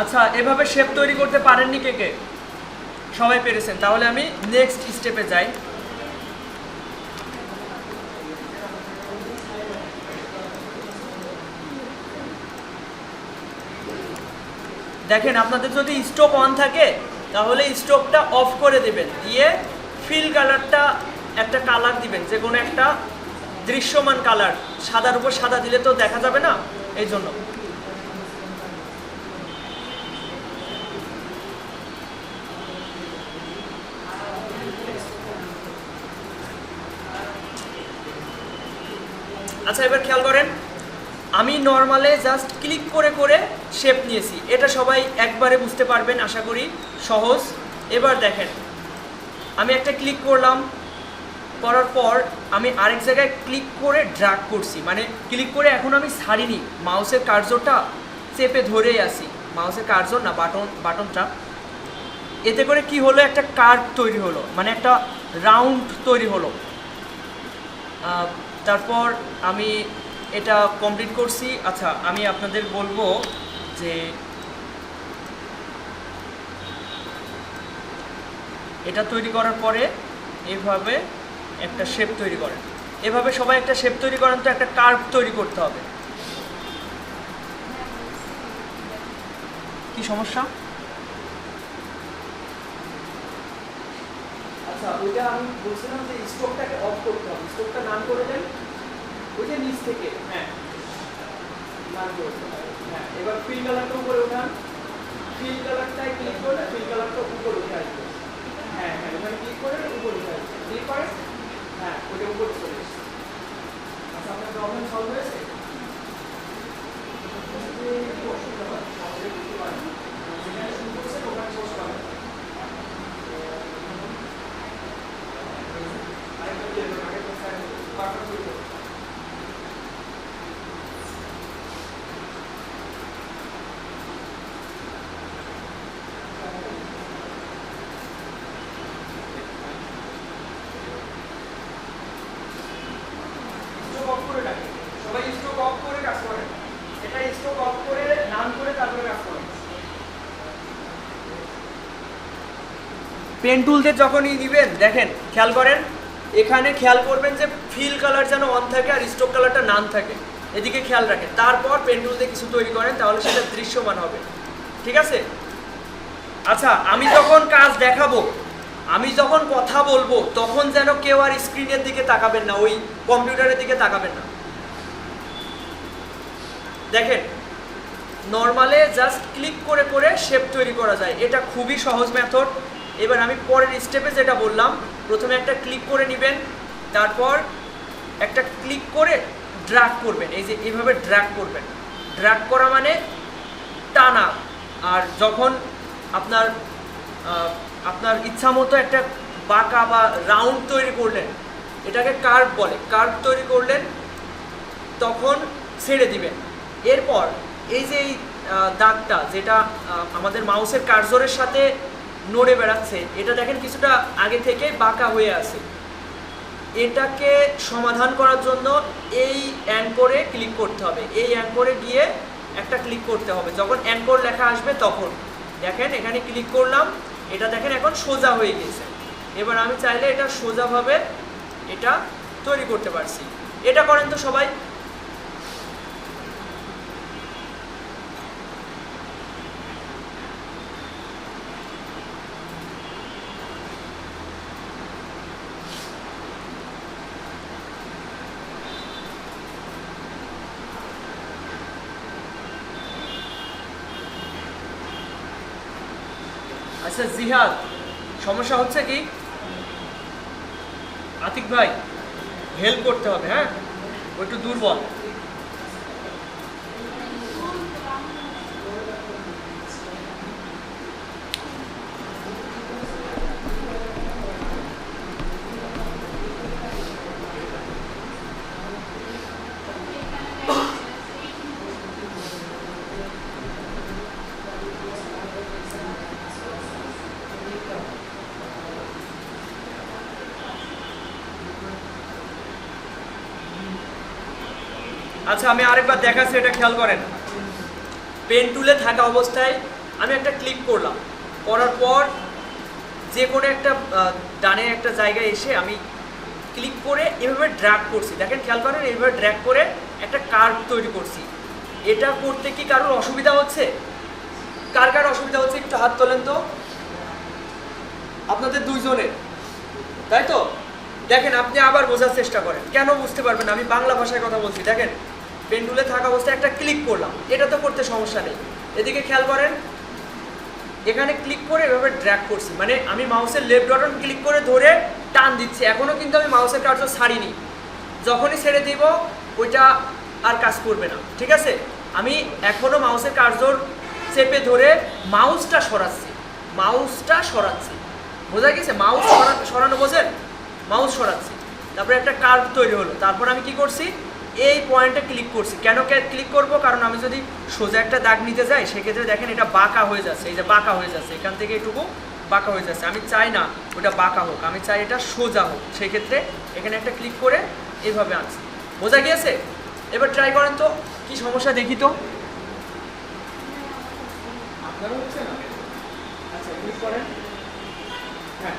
আচ্ছা এভাবে শেপ তৈরি করতে পারেননি কে কে? সবাই পেরেছেন। তাহলে আমি নেক্সট স্টেপে যাই। দেখেন আপনাদের যদি স্ট্রোক অন থাকে তাহলে স্ট্রোকটা অফ করে দেবেন, দিয়ে ফিল কালারটা একটা কালার দিবেন, যে কোনো একটা দৃশ্যমান কালার। সাদার উপর সাদা দিলে তো দেখা যাবে না, এই জন্য। আচ্ছা এবার খেয়াল করেন, আমি নর্মালে জাস্ট ক্লিক করে শেপ নিয়েছি, এটা সবাই একবারে বুঝতে পারবেন আশা করি, সহজ। এবার দেখেন আমি একটা ক্লিক করলাম, করার পর আমি আরেক জায়গায় ক্লিক করে ড্র্যাগ করছি, মানে ক্লিক করে এখন আমি ছাড়িনি, মাউসের কার্সরটা চেপে ধরেই আসি, মাউসের কার্সর না বাটনটা। এতে করে কি হলো, একটা কার্ভ তৈরি হলো, মানে একটা রাউন্ড তৈরি হলো। তারপর আমি এটা কমপ্লিট করছি। আচ্ছা আমি আপনাদের বলবো যে এটা তৈরি করার পরে এভাবে একটা শেপ তৈরি করেন, এভাবে সবাই একটা শেপ তৈরি করেন। তো একটা কার্ভ তৈরি করতে হবে। কি সমস্যা? আচ্ছা ওইটা আমি বলছিলাম যে স্ট্রোকটাকে অফ করতে হবে, স্ট্রোকটা নাম করে দেন ওই যে নিচ থেকে। হ্যাঁ নাম করতে হবে। হ্যাঁ এবার ফিল কালারটা উপরে উঠান, ফিল কালারটায় ক্লিক করলে ফিল কালারটা উপরে উঠে আসবে। হ্যাঁ হ্যাঁ ওখানে ক্লিক করে উপরে উঠে আসবে, ক্লিক করেন, হ্যাঁ ওটা উপরে চলে এসেছে। আচ্ছা আপনার প্রবলেম সলভ হয়েছে? অসুবিধা হয় সহজে বুঝতে পারেন, যেখানে শুরু করছেন ওখানে শেষ পাবেন। স্ট্রোক অফ করে নান করে তারপরে কাজ করবেন। পেন টুল দিয়ে যখনই দিবেন দেখেন খেয়াল করেন, এখানে খেয়াল করবেন যে ফিল কালার যেন অন থাকে আর স্ট্রোক কালারটা নান থাকে, এদিকে খেয়াল রাখেন। তারপর পেন টুল দিয়ে কিছু তৈরি করেন, তাহলে সেটা দৃশ্যমান হবে। ঠিক আছে? আচ্ছা, আমি যখন কাজ দেখাবো, আমি যখন কথা বলবো, তখন যেন কেউ আর স্ক্রিনের দিকে তাকাবেন না, ওই কম্পিউটারের দিকে তাকাবেন না। দেখেন নর্মালে জাস্ট ক্লিক করে করে শেপ তৈরি করা যায়, এটা খুবই সহজ মেথড। এবার আমি পরের স্টেপে যেটা বললাম, প্রথমে একটা ক্লিক করে নেবেন, তারপর একটা ক্লিক করে ড্র্যাগ করবেন, এই যে এইভাবে ড্র্যাগ করবেন। ড্র্যাগ করা মানে টানা। আর যখন আপনার আপনার ইচ্ছা মতো একটা বাঁকা বা রাউন্ড তৈরি করলেন, এটাকে কার্ভ বলে, কার্ভ তৈরি করলেন, তখন ছেড়ে দিবেন। এরপর এই যে এই দাগটা যেটা আমাদের মাউসের কার্সরের সাথে নড়ে বেড়াচ্ছে, এটা দেখেন কিছুটা আগে থেকে বাঁকা হয়ে আছে। এটাকে সমাধান করার জন্য এই অ্যাঙ্করে ক্লিক করতে হবে, এই অ্যাঙ্করে গিয়ে একটা ক্লিক করতে হবে। যখন অ্যাঙ্কর লেখা আসবে তখন দেখেন এখানে ক্লিক করলাম, এটা দেখেন এখন সোজা হয়ে গেছে। এবার আমি চাইলে এটা সোজাভাবে এটা তৈরি করতে পারছি। এটা করেন তো সবাই। আচ্ছা জিহাদ, সমস্যা হচ্ছে কি? আতিক ভাই হেল্প করতে হবে, হ্যাঁ ও একটু দুর্বল। আচ্ছা আমি আরেকবার দেখাচ্ছি, এটা খেয়াল করেন। পেন টুলে থাকা অবস্থায় আমি একটা ক্লিক করলাম, করার পর যে কোনো একটা ডানে একটা জায়গায় এসে আমি ক্লিক করে এভাবে ড্র্যাগ করছি। দেখেন খেয়াল করেন, এইভাবে ড্র্যাগ করে একটা কার্ভ তৈরি করছি। এটা করতে কি কারোর অসুবিধা হচ্ছে? কার কার অসুবিধা হচ্ছে একটু হাত তোলেন তো। আপনাদের দুইজনের, তাই তো? দেখেন আপনি আবার বোঝার চেষ্টা করেন, কেন বুঝতে পারবেন? আমি বাংলা ভাষায় কথা বলছি। দেখেন পেন টুলে থাকা অবস্থায় একটা ক্লিক করলাম, এটা তো করতে সমস্যা নেই। এদিকে খেয়াল করেন, এখানে ক্লিক করে এভাবে ড্র্যাগ করছি, মানে আমি মাউসের লেফট বাটন ক্লিক করে ধরে টান দিচ্ছি। এখনও কিন্তু আমি মাউসের কার্সর ছাড়িনি, যখনই ছেড়ে দিব ওইটা আর কাজ করবে না। ঠিক আছে? আমি এখনও মাউসের কার্সর চেপে ধরে মাউসটা সরাচ্ছি, মাউসটা সরাচ্ছি। বোঝা গেছে? মাউস সরানো বোঝেন? মাউস সরাচ্ছি, তারপরে একটা কার্ভ তৈরি হলো। তারপর আমি কি করছি, এই পয়েন্টে ক্লিক করছি। কেন ক্লিক করব? কারণ আমি যদি সোজা একটা দাগ নিতে যাই, সেক্ষেত্রে দেখেন এটা বাঁকা হয়ে যাচ্ছে, এই যে বাঁকা হয়ে যাচ্ছে, এখান থেকে এটুকু বাঁকা হয়ে যাচ্ছে। আমি চাই না ওটা বাঁকা হোক, আমি চাই এটা সোজা হোক। সেই ক্ষেত্রে এখানে একটা ক্লিক করে এইভাবে আনছি। বোঝা গিয়েছে? এবার ট্রাই করেন তো, কি সমস্যা দেখি তো। আপনারও হচ্ছে না? আচ্ছা ক্লিক করেন। হ্যাঁ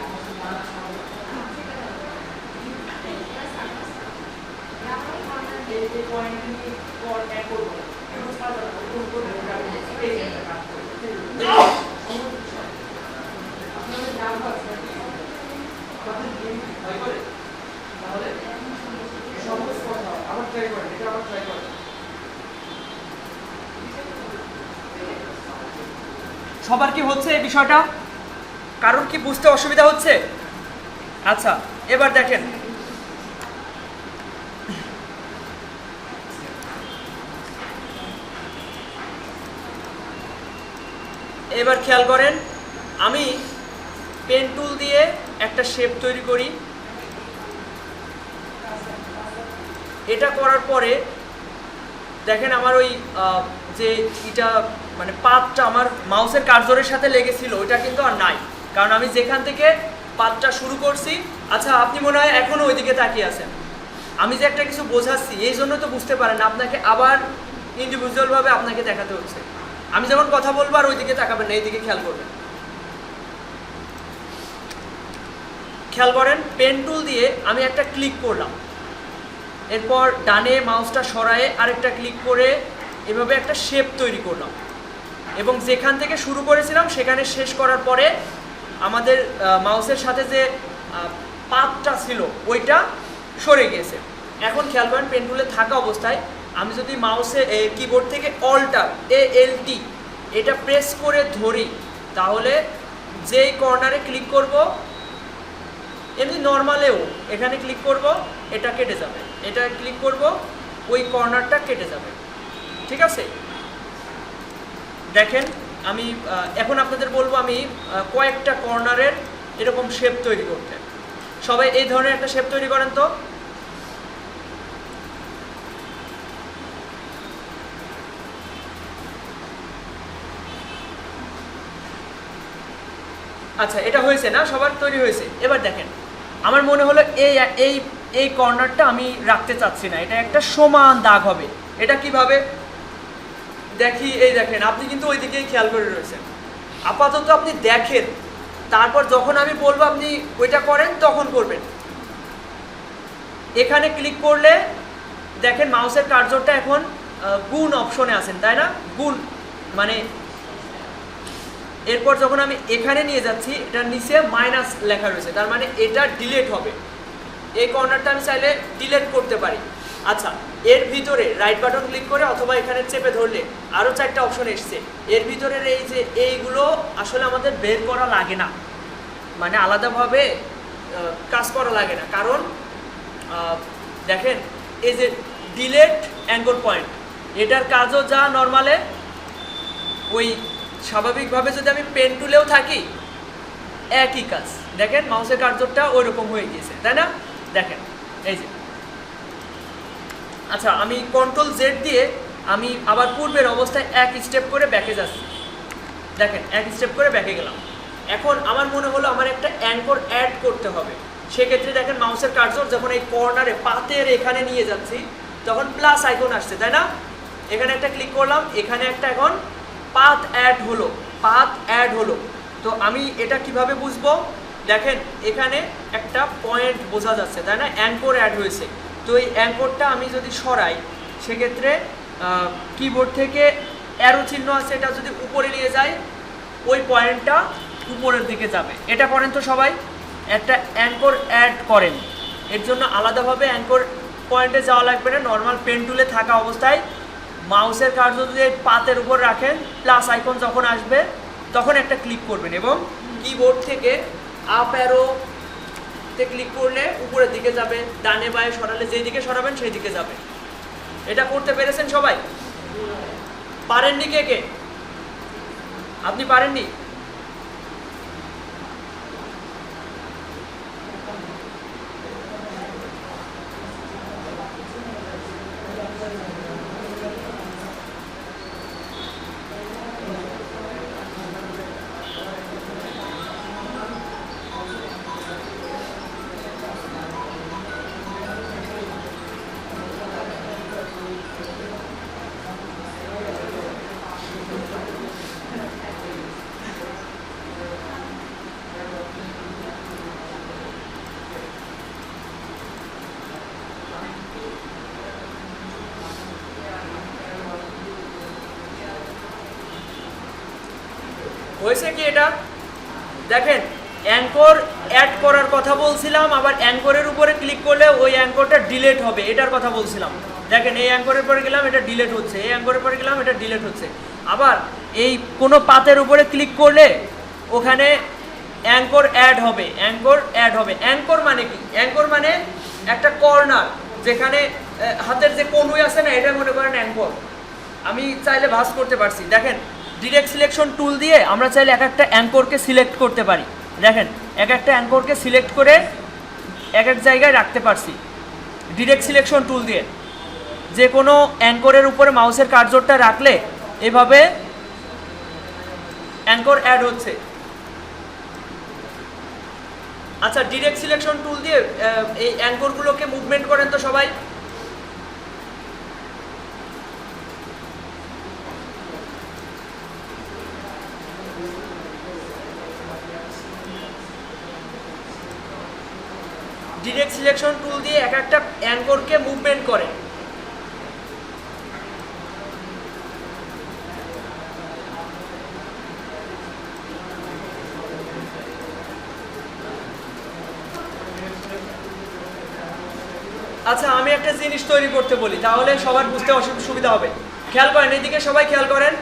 সবার কি হচ্ছে এই বিষয়টা? কারণ কি বুঝতে অসুবিধা হচ্ছে? আচ্ছা এবার দেখেন, এবার খেয়াল করেন, আমি পেন টুল দিয়ে একটা শেপ তৈরি করি। এটা করার পরে দেখেন আমার ওই যে এটা মানে পাতটা আমার মাউসের কার্সরের সাথে লেগেছিল, ওইটা কিন্তু আর নাই, কারণ আমি যেখান থেকে পাতটা শুরু করছি। আচ্ছা আপনি মনে হয় এখনও ওইদিকে তাকিয়ে আছেন, আমি যে একটা কিছু বোঝাচ্ছি এই জন্য তো বুঝতে পারেন। আপনাকে আবার ইন্ডিভিজুয়ালভাবে আপনাকে দেখাতে হচ্ছে। আমি যেমন কথা বলবো আর ওইদিকে তাকাবেন না, এইদিকে খেয়াল করবেন। খেয়াল করেন, পেন টুল দিয়ে আমি একটা ক্লিক করলাম, এরপর ডানে মাউসটা সরায়ে আরেকটা ক্লিক করে এভাবে একটা শেপ তৈরি করলাম, এবং যেখান থেকে শুরু করেছিলাম সেখানে শেষ করার পরে আমাদের মাউসের সাথে যে পাতটা ছিল ওইটা সরে গিয়েছে। এখন খেয়াল করেন, পেন টুলে থাকা অবস্থায় আমি যদি মাউসে কিবোর্ড থেকে অল্টার ALT এটা প্রেস করে ধরি, তাহলে যেই কর্নারে ক্লিক করব, এমনি নর্মালেও এখানে ক্লিক করব, এটা কেটে যাবে, এটা ক্লিক করব, ওই কর্নারটা কেটে যাবে। ঠিক আছে, দেখেন আমি এখন আপনাদের বলবো আমি কয়েকটা কর্নারের এরকম শেপ তৈরি করতে। সবাই এই ধরনের একটা শেপ তৈরি করেন তো। আচ্ছা, এটা হয়েছে না, সবার তৈরি হয়েছে। এবার দেখেন, আমার মনে হলো এই এই এই কর্নারটা আমি রাখতে চাচ্ছি না, এটা একটা সমান দাগ হবে। এটা কিভাবে দেখি, এই দেখেন, আপনি কিন্তু ওই দিকেই খেয়াল করে রয়েছেন। আপাতত আপনি দেখেন, তারপর যখন আমি বলবো আপনি ওইটা করেন তখন করবেন। এখানে ক্লিক করলে দেখেন মাউসের কার্সরটা এখন গুণ অপশনে আছেন, তাই না? গুণ মানে এরপর যখন আমি এখানে নিয়ে যাচ্ছি, এটার নিচে মাইনাস লেখা রয়েছে, তার মানে এটা ডিলিট হবে। এই কর্নারটা আমি চাইলে ডিলিট করতে পারি। আচ্ছা, এর ভিতরে রাইট বাটন ক্লিক করে অথবা এখানে চেপে ধরলে আরও 4টা অপশন এসছে। এর ভিতরের এই যে এইগুলো আসলে আমাদের বের করা লাগে না, মানে আলাদাভাবে কাজ করা লাগে না। কারণ দেখেন, এই যে ডিলিট অ্যাঙ্কর পয়েন্ট, এটার কাজও যা নর্মালে ওই স্বাভাবিকভাবে যদি আমি পেন টুলেও থাকি একই কাজ। দেখেন মাউসের কার্সরটা ওই রকম হয়ে গিয়েছে, তাই না? দেখেন এই যে। আচ্ছা, আমি কন্ট্রোল Z দিয়ে আমি আবার পূর্বের অবস্থায় এক স্টেপ করে ব্যাকে যাচ্ছি। দেখেন, এক স্টেপ করে ব্যাকে গেলাম। এখন আমার মনে হলো আমার একটা অ্যাঙ্কর অ্যাড করতে হবে। সেক্ষেত্রে দেখেন মাউসের কার্সর যখন এই কর্নারে পাতের এখানে নিয়ে যাচ্ছি, তখন প্লাস আইকন আসছে, তাই না? এখানে একটা ক্লিক করলাম, এখানে একটা এখন পাথ অ্যাড হলো, পাথ অ্যাড হলো। তো আমি এটা কিভাবে বুঝবো? দেখেন এখানে একটা পয়েন্ট বোঝা যাচ্ছে, তাই না? অ্যাঙ্কর অ্যাড হয়েছে। তো এই অ্যাঙ্করটা আমি যদি সরাই, সেক্ষেত্রে কিবোর্ড থেকে অ্যারো চিহ্ন আছে, এটা যদি উপরে নিয়ে যাই, ওই পয়েন্টটা উপরের দিকে যাবে। এটা করেন তো সবাই, একটা অ্যাঙ্কর অ্যাড করেন। এর জন্য আলাদাভাবে অ্যাঙ্কর পয়েন্টে যাওয়া লাগবে না। নর্মাল পেন টুলে থাকা অবস্থায় মাউসের কার্সর যদি পাতের উপর রাখেন, প্লাস আইকন যখন আসবে তখন একটা ক্লিক করবেন, এবং কিবোর্ড থেকে আপ অ্যারোতে ক্লিক করলে উপরের দিকে যাবে, ডানে বায়ে সরালে যেই দিকে সরাবেন সেই দিকে যাবে। এটা করতে পেরেছেন সবাই? পারেননি কে কে? আপনি পারেননি? হয়েছে কি এটা? দেখেন, অ্যাঙ্কর অ্যাড করার কথা বলছিলাম, আবার অ্যাঙ্করের উপরে ক্লিক করলে ওই অ্যাঙ্করটা ডিলিট হবে, এটার কথা বলছিলাম। দেখেন, এই অ্যাঙ্করের পরে গেলাম, এটা ডিলিট হচ্ছে, এই অ্যাঙ্করের পরে গেলাম, এটা ডিলিট হচ্ছে। আবার এই কোনো পাতের উপরে ক্লিক করলে ওখানে অ্যাঙ্কর অ্যাড হবে, অ্যাঙ্কর অ্যাড হবে। অ্যাঙ্কর মানে কি? অ্যাঙ্কর মানে একটা কর্নার, যেখানে হাতের যে কনুই আছে না, এটা মনে করেন অ্যাঙ্কর। আমি চাইলে ভাঁজ করতে পারছি। দেখেন, ডিরেক্ট সিলেকশন টুল দিয়ে আমরা চাইলে এক একটা অ্যাঙ্করকে সিলেক্ট করতে পারি। দেখেন, এক একটা অ্যাঙ্করকে সিলেক্ট করে এক এক জায়গায় রাখতে পারছি ডিরেক্ট সিলেকশন টুল দিয়ে। যে কোনো অ্যাঙ্করের উপরে মাউসের কার্সরটা রাখলে এভাবে অ্যাঙ্কর অ্যাড হচ্ছে। আচ্ছা, ডিরেক্ট সিলেকশন টুল দিয়ে এই অ্যাঙ্করগুলোকে মুভমেন্ট করেন তো সবাই। সিলেকশন টুল দিয়ে এক একটা অ্যাঙ্করকে মুভমেন্ট করেন। আচ্ছা, আমি একটা জিনিস তৈরি করতে বলি, তাহলে সবার বুঝতে সুবিধা হবে। খেয়াল করেন, এদিকে সবাই খেয়াল করেন।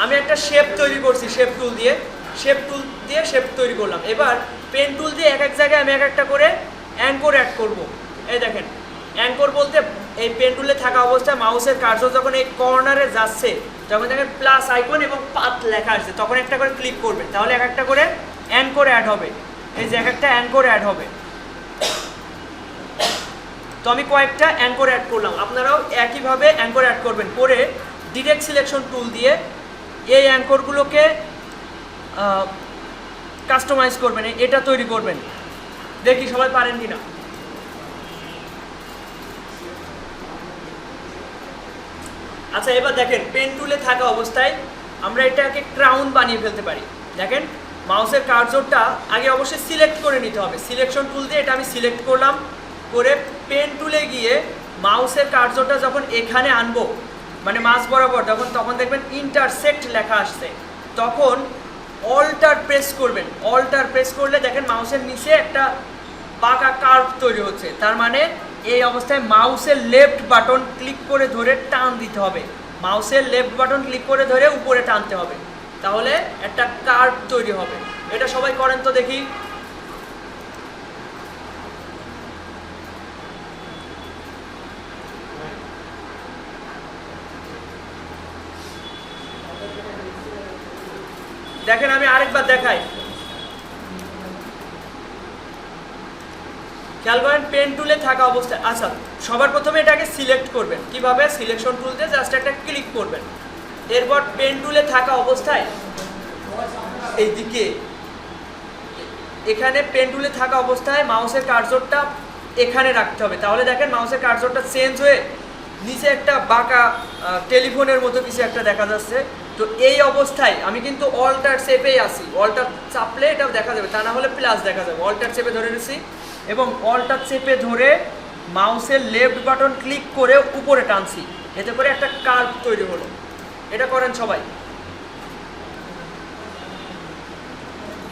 আমি একটা শেপ তৈরি করছি শেপ টুল দিয়ে, শেপ তৈরি করলাম। এবার পেন টুল দিয়ে এক এক জায়গায় আমি এক একটা করে অ্যাঙ্কর অ্যাড করব। এই দেখেন, অ্যাঙ্কর বলতে এই পেন টুলে থাকা অবস্থায় মাউসের কার্সর যখন এই কর্নারে যাচ্ছে, যখন দেখেন প্লাস আইকন এবং পাথ লেখা আসছে, তখন একটা করে ক্লিক করবেন, তাহলে এক একটা করে অ্যাঙ্কর অ্যাড হবে। এই যে এক একটা অ্যাঙ্কর অ্যাড হবে। তো আমি কয়েকটা অ্যাঙ্কর অ্যাড করলাম, আপনারাও একইভাবে অ্যাঙ্কর অ্যাড করবেন। করে ডিরেক্ট সিলেকশন টুল দিয়ে এই অ্যাঙ্করগুলোকে কাস্টমাইজ করবেন, এটা তৈরি করবেন। দেখি সবাই পারেন কিনা। আচ্ছা, এবার দেখেন পেন টুলে থাকা অবস্থায় আমরা এটাকে ক্রাউন বানিয়ে ফেলতে পারি। দেখেন মাউসের কার্সরটা আগে অবশ্যই সিলেক্ট করে নিতে হবে। সিলেকশন টুল দিয়ে এটা আমি সিলেক্ট করলাম, করে পেন টুলে গিয়ে মাউসের কার্সরটা যখন এখানে আনবো, মানে মাঝ বরাবর, তখন দেখবেন ইন্টারসেক্ট লেখা আসছে, তখন অল্টার প্রেস করবেন। অল্টার প্রেস করলে দেখেন মাউসের নিচে একটা বাঁকা কার্ভ তৈরি হচ্ছে। তার মানে এই অবস্থায় মাউসের লেফট বাটন ক্লিক করে ধরে টান দিতে হবে। মাউসের লেফট বাটন ক্লিক করে ধরে উপরে টানতে হবে, তাহলে একটা কার্ভ তৈরি হবে। এটা সবাই করেন তো দেখি। দেখেন আমি আরেকবার দেখাই, খেয়াল করেন পেন টুলে থাকা অবস্থায়। আচ্ছা, সবার প্রথমে এটাকে সিলেক্ট করবেন। কিভাবে? সিলেকশন টুল দিয়ে জাস্ট একটা ক্লিক করবেন। এরপর পেন টুলে থাকা অবস্থায় এইদিকে এখানে পেন টুলে থাকা অবস্থায় মাউসের কার্সরটা এখানে রাখতে হবে, তাহলে দেখেন মাউসের কার্সরটা চেঞ্জ হয়ে নিচে একটা বাঁকা টেলিফোনের মতো কিছু একটা দেখা যাচ্ছে। তো এই অবস্থায় আমি কিন্তু অল্টার চেপেই আছি, অল্টার চাপলে এটাও দেখা যাবে, তা না হলে প্লাস দেখা যাবে। অল্টার চেপে ধরে নিছি এবং অল্টার চেপে ধরে মাউসের লেফট বাটন ক্লিক করে উপরে টানছি, এতে করে একটা কার্ভ তৈরি হলো। এটা করেন সবাই।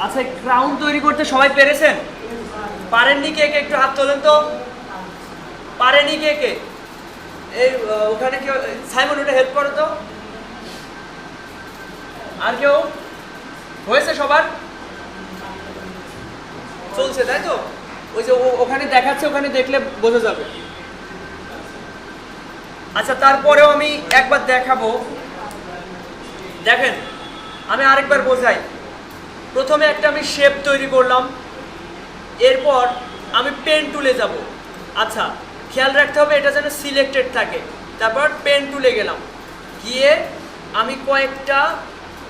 আচ্ছা, ক্রাউন তৈরি করতে সবাই পেরেছেন? পারেননি কে কে? একটু হাত তোলেন তো। পারেনি কে কে? এই ওখানে কেউ, সাইমন ওটা হেল্প করো তো। আর কেউ? হয়েছে সবার? চলছে তাই তো? ওই যে ওখানে দেখাচ্ছে, ওখানে দেখলে বোঝা যাবে। আচ্ছা, তারপরেও আমি একবার দেখাবো। দেখেন আমি আরেকবার বোঝাই। প্রথমে একটা আমি শেপ তৈরি করলাম, এরপর আমি পেন টুলে যাব। আচ্ছা, খেয়াল রাখতে হবে এটা যেন সিলেক্টেড থাকে। তারপর পেন টুলে গেলাম, গিয়ে আমি কয়েকটা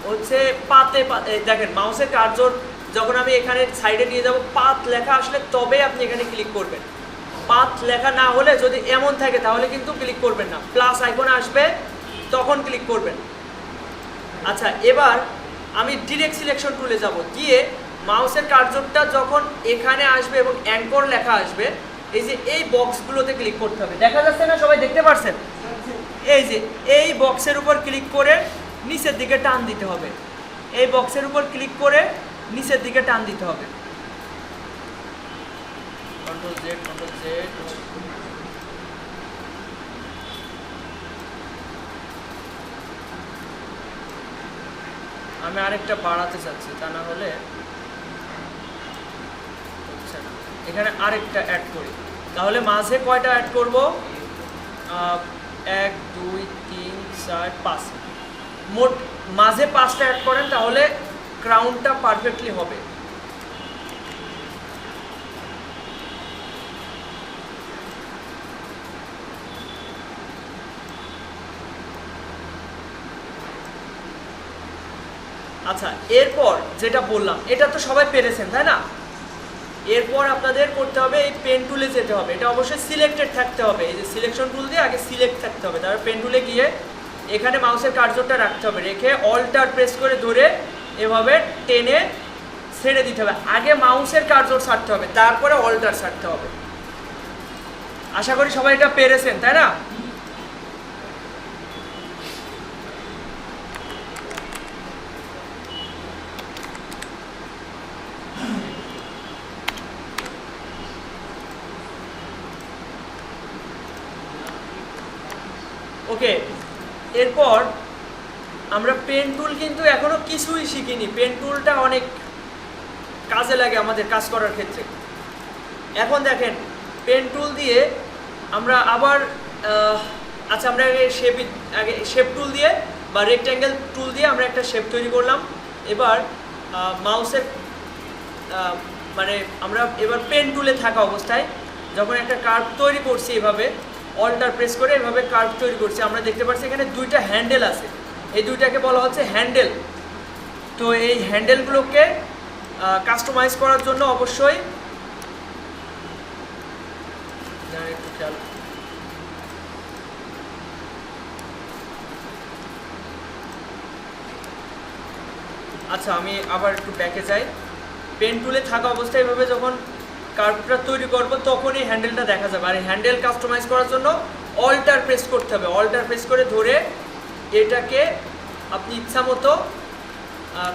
হচ্ছে পাতে দেখেন মাউসের কার্সর যখন আমি এখানে সাইডে নিয়ে যাব, পাত লেখা আসলে তবে আপনি এখানে ক্লিক করবেন। পাত লেখা না হলে যদি এমন থাকে তাহলে কিন্তু ক্লিক করবেন না, প্লাস আইকন আসবে তখন ক্লিক করবেন। আচ্ছা, এবার আমি ডিরেক্ট সিলেকশন টুলে যাব, গিয়ে মাউসের কার্সরটা যখন এখানে আসবে এবং অ্যাঙ্কর লেখা আসবে, এই যে এই বক্সগুলোতে ক্লিক করতে হবে। দেখা যাচ্ছে না? সবাই দেখতে পাচ্ছেন? এই যে এই বক্সের উপর ক্লিক করে নিচের দিকে টান দিতে হবে। এই বক্সের উপর ক্লিক করে নিচের দিকে টান দিতে হবে। Control Z, control Z. আমি আরেকটা বাড়াতে চাচ্ছি, তা না হলে হচ্ছে না। এখানে আরেকটা অ্যাড করি, তাহলে মাঝে কয়টা অ্যাড করব? 1 2 3 4 5, মোট মাঝে 5টা অ্যাড করেন, তাহলে ক্রাউনটা পারফেক্টলি হবে। আচ্ছা, এরপর যেটা বললাম এটা তো সবাই পেরেছেন তাই না? এরপর আপনাদের করতে হবে এই পেন টুলে যেতে হবে। এটা অবশ্যই সিলেক্টেড থাকতে হবে, এই যে সিলেকশন টুল দিয়ে আগে সিলেক্ট থাকতে হবে, তারপর পেন টুলে গিয়ে এখানে মাউসের কার্সরটা রাখতে হবে, রেখে অল্টার প্রেস করে ধরে এভাবে টেনে ছেড়ে দিতে হবে। আগে মাউসের কার্সর ছাড়তে হবে, তারপরে অল্টার ছাড়তে হবে। আশা করি সবাই এটা পেরেছেন, তাই না? ওকে, এরপর আমরা পেন টুল কিন্তু এখনো কিছুই শিখিনি। পেন টুলটা অনেক কাজে লাগে আমাদের কাজ করার ক্ষেত্রে। এখন দেখেন পেন টুল দিয়ে আমরা আবার আচ্ছা, আমরা আগে শেপ টুল দিয়ে বা রেক্ট্যাঙ্গেল টুল দিয়ে আমরা একটা শেপ তৈরি করলাম। এবার মাউসের মানে আমরা এবার পেন টুলে থাকা অবস্থায় যখন একটা কার্ভ তৈরি করছি, এভাবে অল্টার প্রেস করে এভাবে কার্ভ তৈরি করছি, আমরা দেখতে পাচ্ছি এখানে দুইটা হ্যান্ডেল আছে। এই দুইটাকে বলা হচ্ছে হ্যান্ডেল। তো এই হ্যান্ডেলগুলোকে কাস্টমাইজ করার জন্য অবশ্যই একটু খেয়াল, আচ্ছা আমি আবার একটু ব্যাকে যাই। পেন টুলে থাকা অবস্থায় এভাবে যখন কার্ভটা তৈরি করব তখন এই হ্যান্ডেলটা দেখা যাবে। আর এই হ্যান্ডেল কাস্টমাইজ করার জন্য অল্টার প্রেস করতে হবে। অল্টার প্রেস করে ধরে এটাকে আপনি ইচ্ছা মতো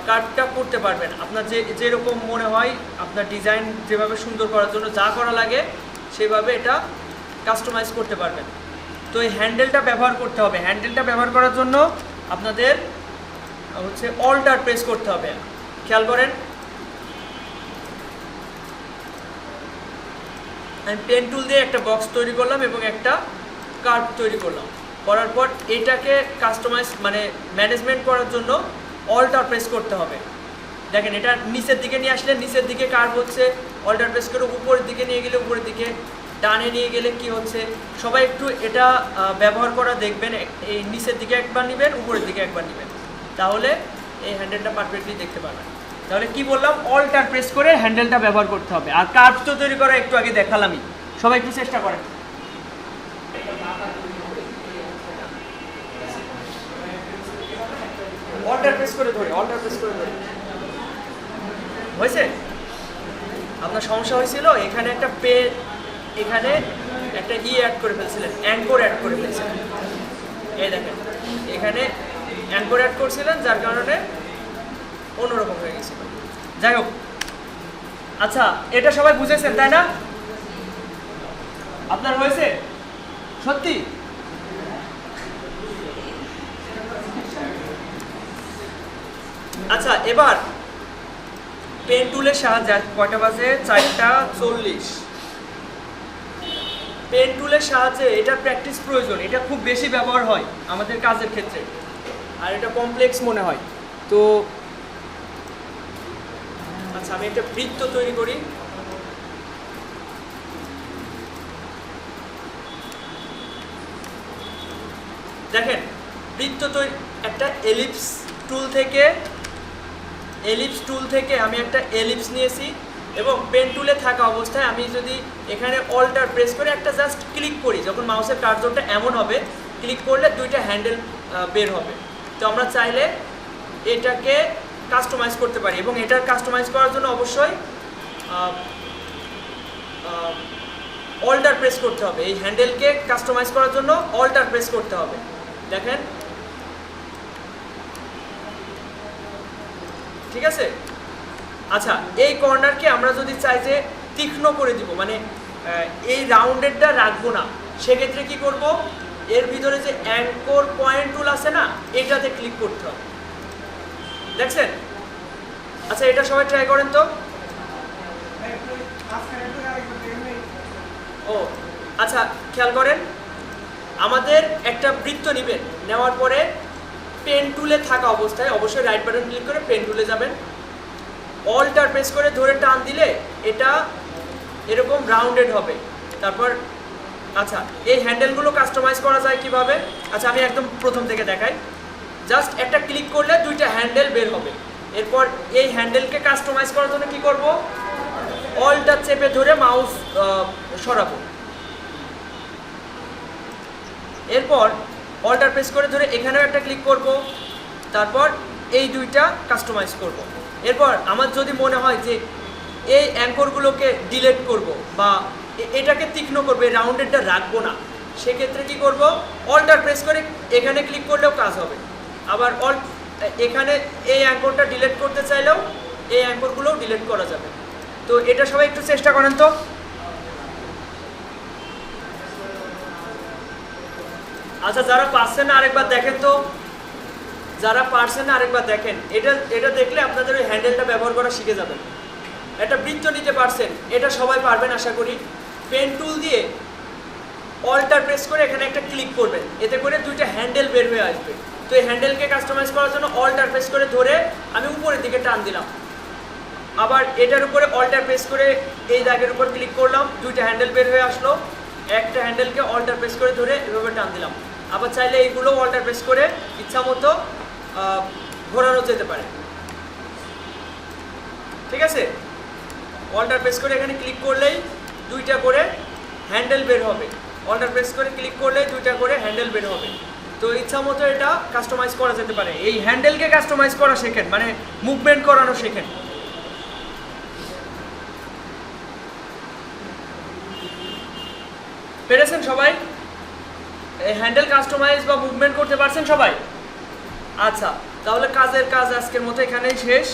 কার্ভটা করতে পারবেন। আপনার যেরকম মনে হয়, আপনার ডিজাইন যেভাবে সুন্দর করার জন্য যা করা লাগে সেভাবে এটা কাস্টমাইজ করতে পারবেন। তো এই হ্যান্ডেলটা ব্যবহার করতে হবে। হ্যান্ডেলটা ব্যবহার করার জন্য আপনাদের হচ্ছে অল্টার প্রেস করতে হবে। খেয়াল করেন, আমি পেন টুল দিয়ে একটা বক্স তৈরি করলাম এবং একটা কার্ভ তৈরি করলাম। করার পর এটাকে কাস্টমাইজ মানে ম্যানেজমেন্ট করার জন্য অল্টার প্রেস করতে হবে। দেখেন এটা নিচের দিকে নিয়ে আসলে নিচের দিকে কার্ভ হচ্ছে, অল্টার প্রেস করে উপরের দিকে নিয়ে গেলে উপরের দিকে, ডানে নিয়ে গেলে কি হচ্ছে। সবাই একটু এটা ব্যবহার করা দেখবেন। এই নিচের দিকে একবার নেবেন, উপরের দিকে একবার নেবেন, তাহলে এই হ্যান্ডেলটা পারফেক্টলি দেখতে পাবেন। তাহলে কি বললাম, অল্টার প্রেস করে হ্যান্ডেলটা ব্যবহার করতে হবে। আর কার্ভ তো তৈরি করা একটু আগে দেখালামই, সবাই একটু চেষ্টা করেন। অল্টার প্রেস করে ধরে, অল্টার প্রেস করে ধরে হয়েছে। আপনার সমস্যা হয়েছিল এখানে একটা এখানে একটা অ্যাড করে ফেলছিলেন, অ্যাঙ্কর অ্যাড করে ফেলছিলেন। এই দেখেন এখানে অ্যাঙ্কর অ্যাড করছিলেন, যার কারণে অন্যরকম হয়ে গেছিল। যাই হোক, আচ্ছা এটা সবাই বুঝেছেন তাই না? আপনার হয়েছে সত্যি? আচ্ছা এবার পেন টুলের সাহায্যে, কয়টা বাজে? 4:40। পেন টুলের সাহায্যে এটা প্র্যাকটিস প্রয়োজন। এটা খুব বেশি ব্যবহার হয় আমাদের কাজের ক্ষেত্রে, আর এটা কমপ্লেক্স মনে হয়। তো আচ্ছা আমি একটা বৃত্ত তৈরি করি। দেখেন বৃত্ত তৈরি, একটা এলিপস টুল থেকে আমি একটা এলিপস নিয়েছি এবং পেন টুলে থাকা অবস্থায় আমি যদি এখানে অল্টার প্রেস করে একটা জাস্ট ক্লিক করি, যখন মাউসের কার্সরটা এমন হবে, ক্লিক করলে দুইটা হ্যান্ডেল বের হবে। তো আমরা চাইলে এটাকে কাস্টমাইজ করতে পারি এবং এটার কাস্টমাইজ করার জন্য অবশ্যই অল্টার প্রেস করতে হবে। এই হ্যান্ডেলকে কাস্টমাইজ করার জন্য অল্টার প্রেস করতে হবে। দেখেন ঠিক আছে। আচ্ছা এই কর্নারকে আমরা যদি চাই যে তীক্ষ্ণ করে দিব, মানে এই রাউন্ডেডটা রাখবো না, সেক্ষেত্রে কি করব, এর ভিতরে যে অ্যাঙ্কর পয়েন্ট টুল আছে না, এটাতে ক্লিক করতে হবে। দেখছেন? আচ্ছা এটা সবাই ট্রাই করেন তো। ও আচ্ছা খেয়াল করেন, আমাদের একটা বৃত্ত নেবেন, নেওয়ার পরে পেন টুলে থাকা অবস্থায় অবশ্যই রাইট বাটন ক্লিক করে পেন টুলে যাবেন। অল্টার প্রেস করে ধরে টান দিলে এটা এরকম রাউন্ডেড হবে। তারপর আচ্ছা এই হ্যান্ডেলগুলো কাস্টমাইজ করা যায় কিভাবে? আচ্ছা আমি একদম প্রথম থেকে দেখাই। জাস্ট একটা ক্লিক করলে দুইটা হ্যান্ডেল বের হবে। এরপর এই হ্যান্ডেলকে কাস্টমাইজ করার জন্য কি করব, অল্টার চেপে ধরে মাউস সরাবো। এরপর অল্টার প্রেস করে ধরে এখানেও একটা ক্লিক করব, তারপর এই দুইটা কাস্টমাইজ করব। এরপর আমার যদি মনে হয় যে এই অ্যাঙ্করগুলোকে ডিলিট করব বা এটাকে তীক্ষ্ণ করবে, রাউন্ডেডটা রাখবো না, সেক্ষেত্রে কি করব, অল্টার প্রেস করে এখানে ক্লিক করলেও কাজ হবে। আবার এখানে এই অ্যাঙ্করটা ডিলিট করতে চাইলেও এই অ্যাঙ্করগুলোও ডিলিট করা যাবে। তো এটা সবাই একটু চেষ্টা করেন তো। আচ্ছা, যারা পারছেন না আরেকবার দেখেন তো, যারা পারছেন না আরেকবার দেখেন। এটা দেখলে আপনাদের ওই হ্যান্ডেলটা ব্যবহার করা শিখে যাবেন। একটা বৃত্ত নিতে পারছেন, এটা সবাই পারবেন আশা করি। পেন টুল দিয়ে অল্টার প্রেস করে এখানে একটা ক্লিক করবেন, এতে করে দুইটা হ্যান্ডেল বের হয়ে আসবে। তো এই হ্যান্ডেলকে কাস্টমাইজ করার জন্য অল্টার প্রেস করে ধরে আমি উপরের দিকে টান দিলাম, আবার এটার উপরে অল্টার প্রেস করে এই দাগের উপর ক্লিক করলাম, দুইটা হ্যান্ডেল বের হয়ে আসলো। একটা হ্যান্ডেলকে অল্টার প্রেস করে ধরে এভাবে টান দিলাম। আবার চাইলে এইগুলো অল্টার প্রেস করে ইচ্ছা মতো ঘোরানো যেতে পারে। ঠিক আছে, অল্টার প্রেস করে এখানে ক্লিক করলেই দুইটা করে হ্যান্ডেল বের হবে, অল্টার প্রেস করে ক্লিক করলেই দুইটা করে হ্যান্ডেল বের হবে। তো ইচ্ছা মতো এটা কাস্টমাইজ করা যেতে পারে। এই হ্যান্ডেলকে কাস্টমাইজ করা শেখেন, মানে মুভমেন্ট করানো শেখেন। পেরেছেন সবাই? এই হ্যান্ডেল কাস্টমাইজ বা মুভমেন্ট করতে পারছেন সবাই? আচ্ছা, তাহলে কাজের কাজ আজকের মতো এখানেই শেষ।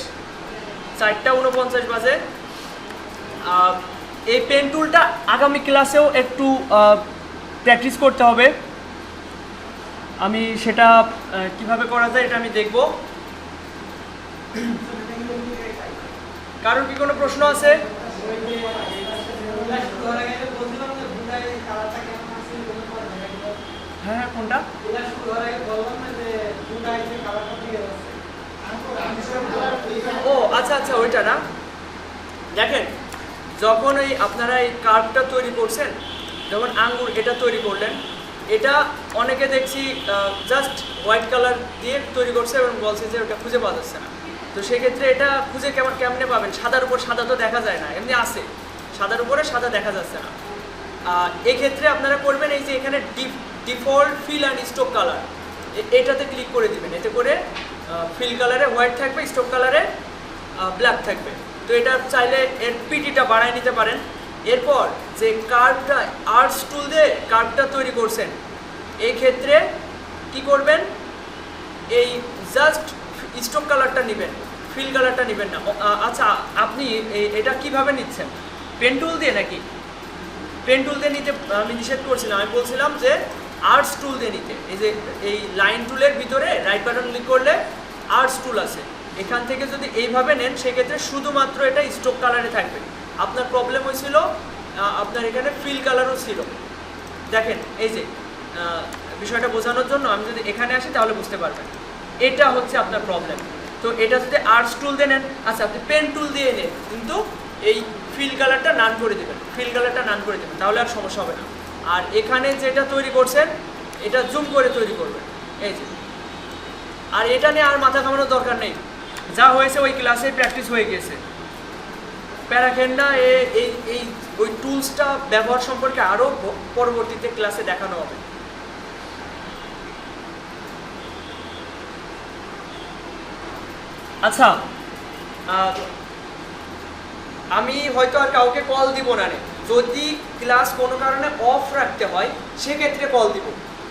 4:49 বাজে। এই পেন টুলটা আগামী ক্লাসেও একটু প্র্যাকটিস করতে হবে। আমি সেটা কিভাবে করা যায় এটা আমি দেখব। কারণ কি কোনো প্রশ্ন আছে? হ্যাঁ, কোনটা? ও আচ্ছা আচ্ছা, ওইটা না। দেখেন, যখন এই আপনারা এই কার্ভটা তৈরি করছেন, যখন আঙ্গুর এটা তৈরি করলেন, এটা অনেকে দেখছি জাস্ট হোয়াইট কালার দিয়ে তৈরি করছে এবং বলছে যে ওটা খুঁজে পাওয়া যাচ্ছে না। তো সেক্ষেত্রে এটা খুঁজে কেমনে পাবেন? সাদার উপর সাদা তো দেখা যায় না, এমনি আছে, সাদার উপরে সাদা দেখা যাচ্ছে না। এক্ষেত্রে আপনারা করবেন এই যে এখানে default fill and stroke colour, এটাতে ক্লিক করে দিবেন। এতে করে ফিল কালারে হোয়াইট থাকবে, স্ট্রোক কালারে ব্ল্যাক থাকবে। তো এটা চাইলে এর পিটিটা বাড়ায় নিতে পারেন। এরপর যে কার্ভটা আর্টস টুল দিয়ে কার্ভটা তৈরি করছেন, এই ক্ষেত্রে কি করবেন, এই জাস্ট স্ট্রোক কালারটা নেবেন, ফিল কালারটা নেবেন না। আচ্ছা, আপনি এটা কিভাবে নিচ্ছেন? পেন টুল দিয়ে নাকি? পেন টুল দিয়ে নিতে আমি নিষেধ করছিলাম, আমি বলছিলাম যে আর্টস টুল দিয়ে নিতে। এই যে এই লাইন টুলের ভিতরে রাইট বাটন ক্লিক করলে আর্টস টুল আছে, এখান থেকে যদি এইভাবে নেন সেক্ষেত্রে শুধুমাত্র এটা স্ট্রোক কালারে থাকবে। আপনার প্রবলেম হয়েছিল আপনার এখানে ফিল কালারও ছিল। দেখেন, এই যে বিষয়টা বোঝানোর জন্য আমি যদি এখানে আসি তাহলে বুঝতে পারবেন, এটা হচ্ছে আপনার প্রবলেম। তো এটা যদি আর্টস টুল দিয়ে নেন, আচ্ছা আপনি পেন টুল দিয়ে নেন, কিন্তু এই ফিল কালারটা নান করে দেবেন, ফিল কালারটা নান করে দেবেন, তাহলে আর সমস্যা হবে না। আর এখানে যেটা তৈরি করছেন এটা জুম করে তৈরি করবেন, এই যে। আর এটা নিয়ে আর মাথা ঘামানোর দরকার নেই, যা হয়েছে ওই ক্লাসে প্র্যাকটিস হয়ে গেছে। প্যারাকেন্ডা এই ওই টুলসটা ব্যবহার সম্পর্কে আরও পরবর্তীতে ক্লাসে দেখানো হবে। আচ্ছা, আমি হয়তো আর কাউকে কল দিব না, যদি ক্লাস কোনো কারণে অফ রাখতে হয় সেক্ষেত্রে কল দিব।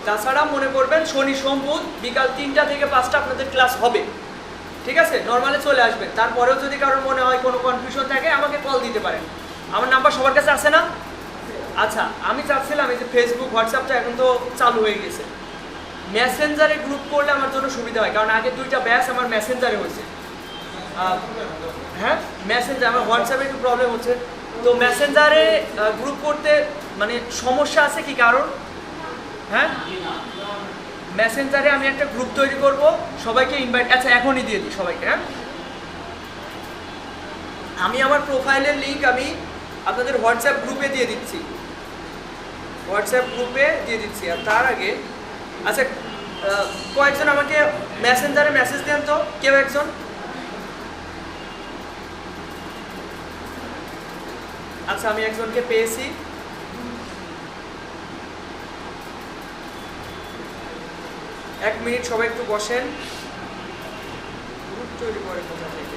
তাছাড়া মনে করবেন শনি সোম বুধ বিকাল 3টা থেকে 5টা আপনাদের ক্লাস হবে, ঠিক আছে? নর্মালি চলে আসবেন। তারপরেও যদি কারোর মনে হয় কোনো কনফিউশন থাকে আমাকে কল দিতে পারেন। আমার নাম্বার সবার কাছে আছে না? আচ্ছা, আমি চাচ্ছিলাম এই যে ফেসবুক হোয়াটসঅ্যাপটা এখন তো চালু হয়ে গেছে, মেসেঞ্জারে গ্রুপ করলে আমার জন্য সুবিধা হয়, কারণ আগে 2টা ব্যাচ আমার মেসেঞ্জারে হয়েছে। হ্যাঁ, মেসেঞ্জার, আমার হোয়াটসঅ্যাপে একটু প্রবলেম হচ্ছে। তো মেসেঞ্জারে গ্রুপ করতে মানে সমস্যা আছে কি কারণ? হ্যাঁ, মেসেঞ্জারে আমি একটা গ্রুপ তৈরি করব, সবাইকে ইনভাইট, আচ্ছা এখনই দিয়ে দিই সবাইকে। হ্যাঁ, আমি আমার প্রোফাইলের লিঙ্ক আমি আপনাদের হোয়াটসঅ্যাপ গ্রুপে দিয়ে দিচ্ছি, হোয়াটসঅ্যাপ গ্রুপে দিয়ে দিচ্ছি। আর তার আগে আচ্ছা কয়েকজন আমাকে মেসেঞ্জারে মেসেজ দেন তো, কেউ একজন। আচ্ছা, আমি একজনকে পেয়েছি। এক মিনিট সবাই একটু বসেন। গ্রুপ তৈরি করে কোথা থেকে?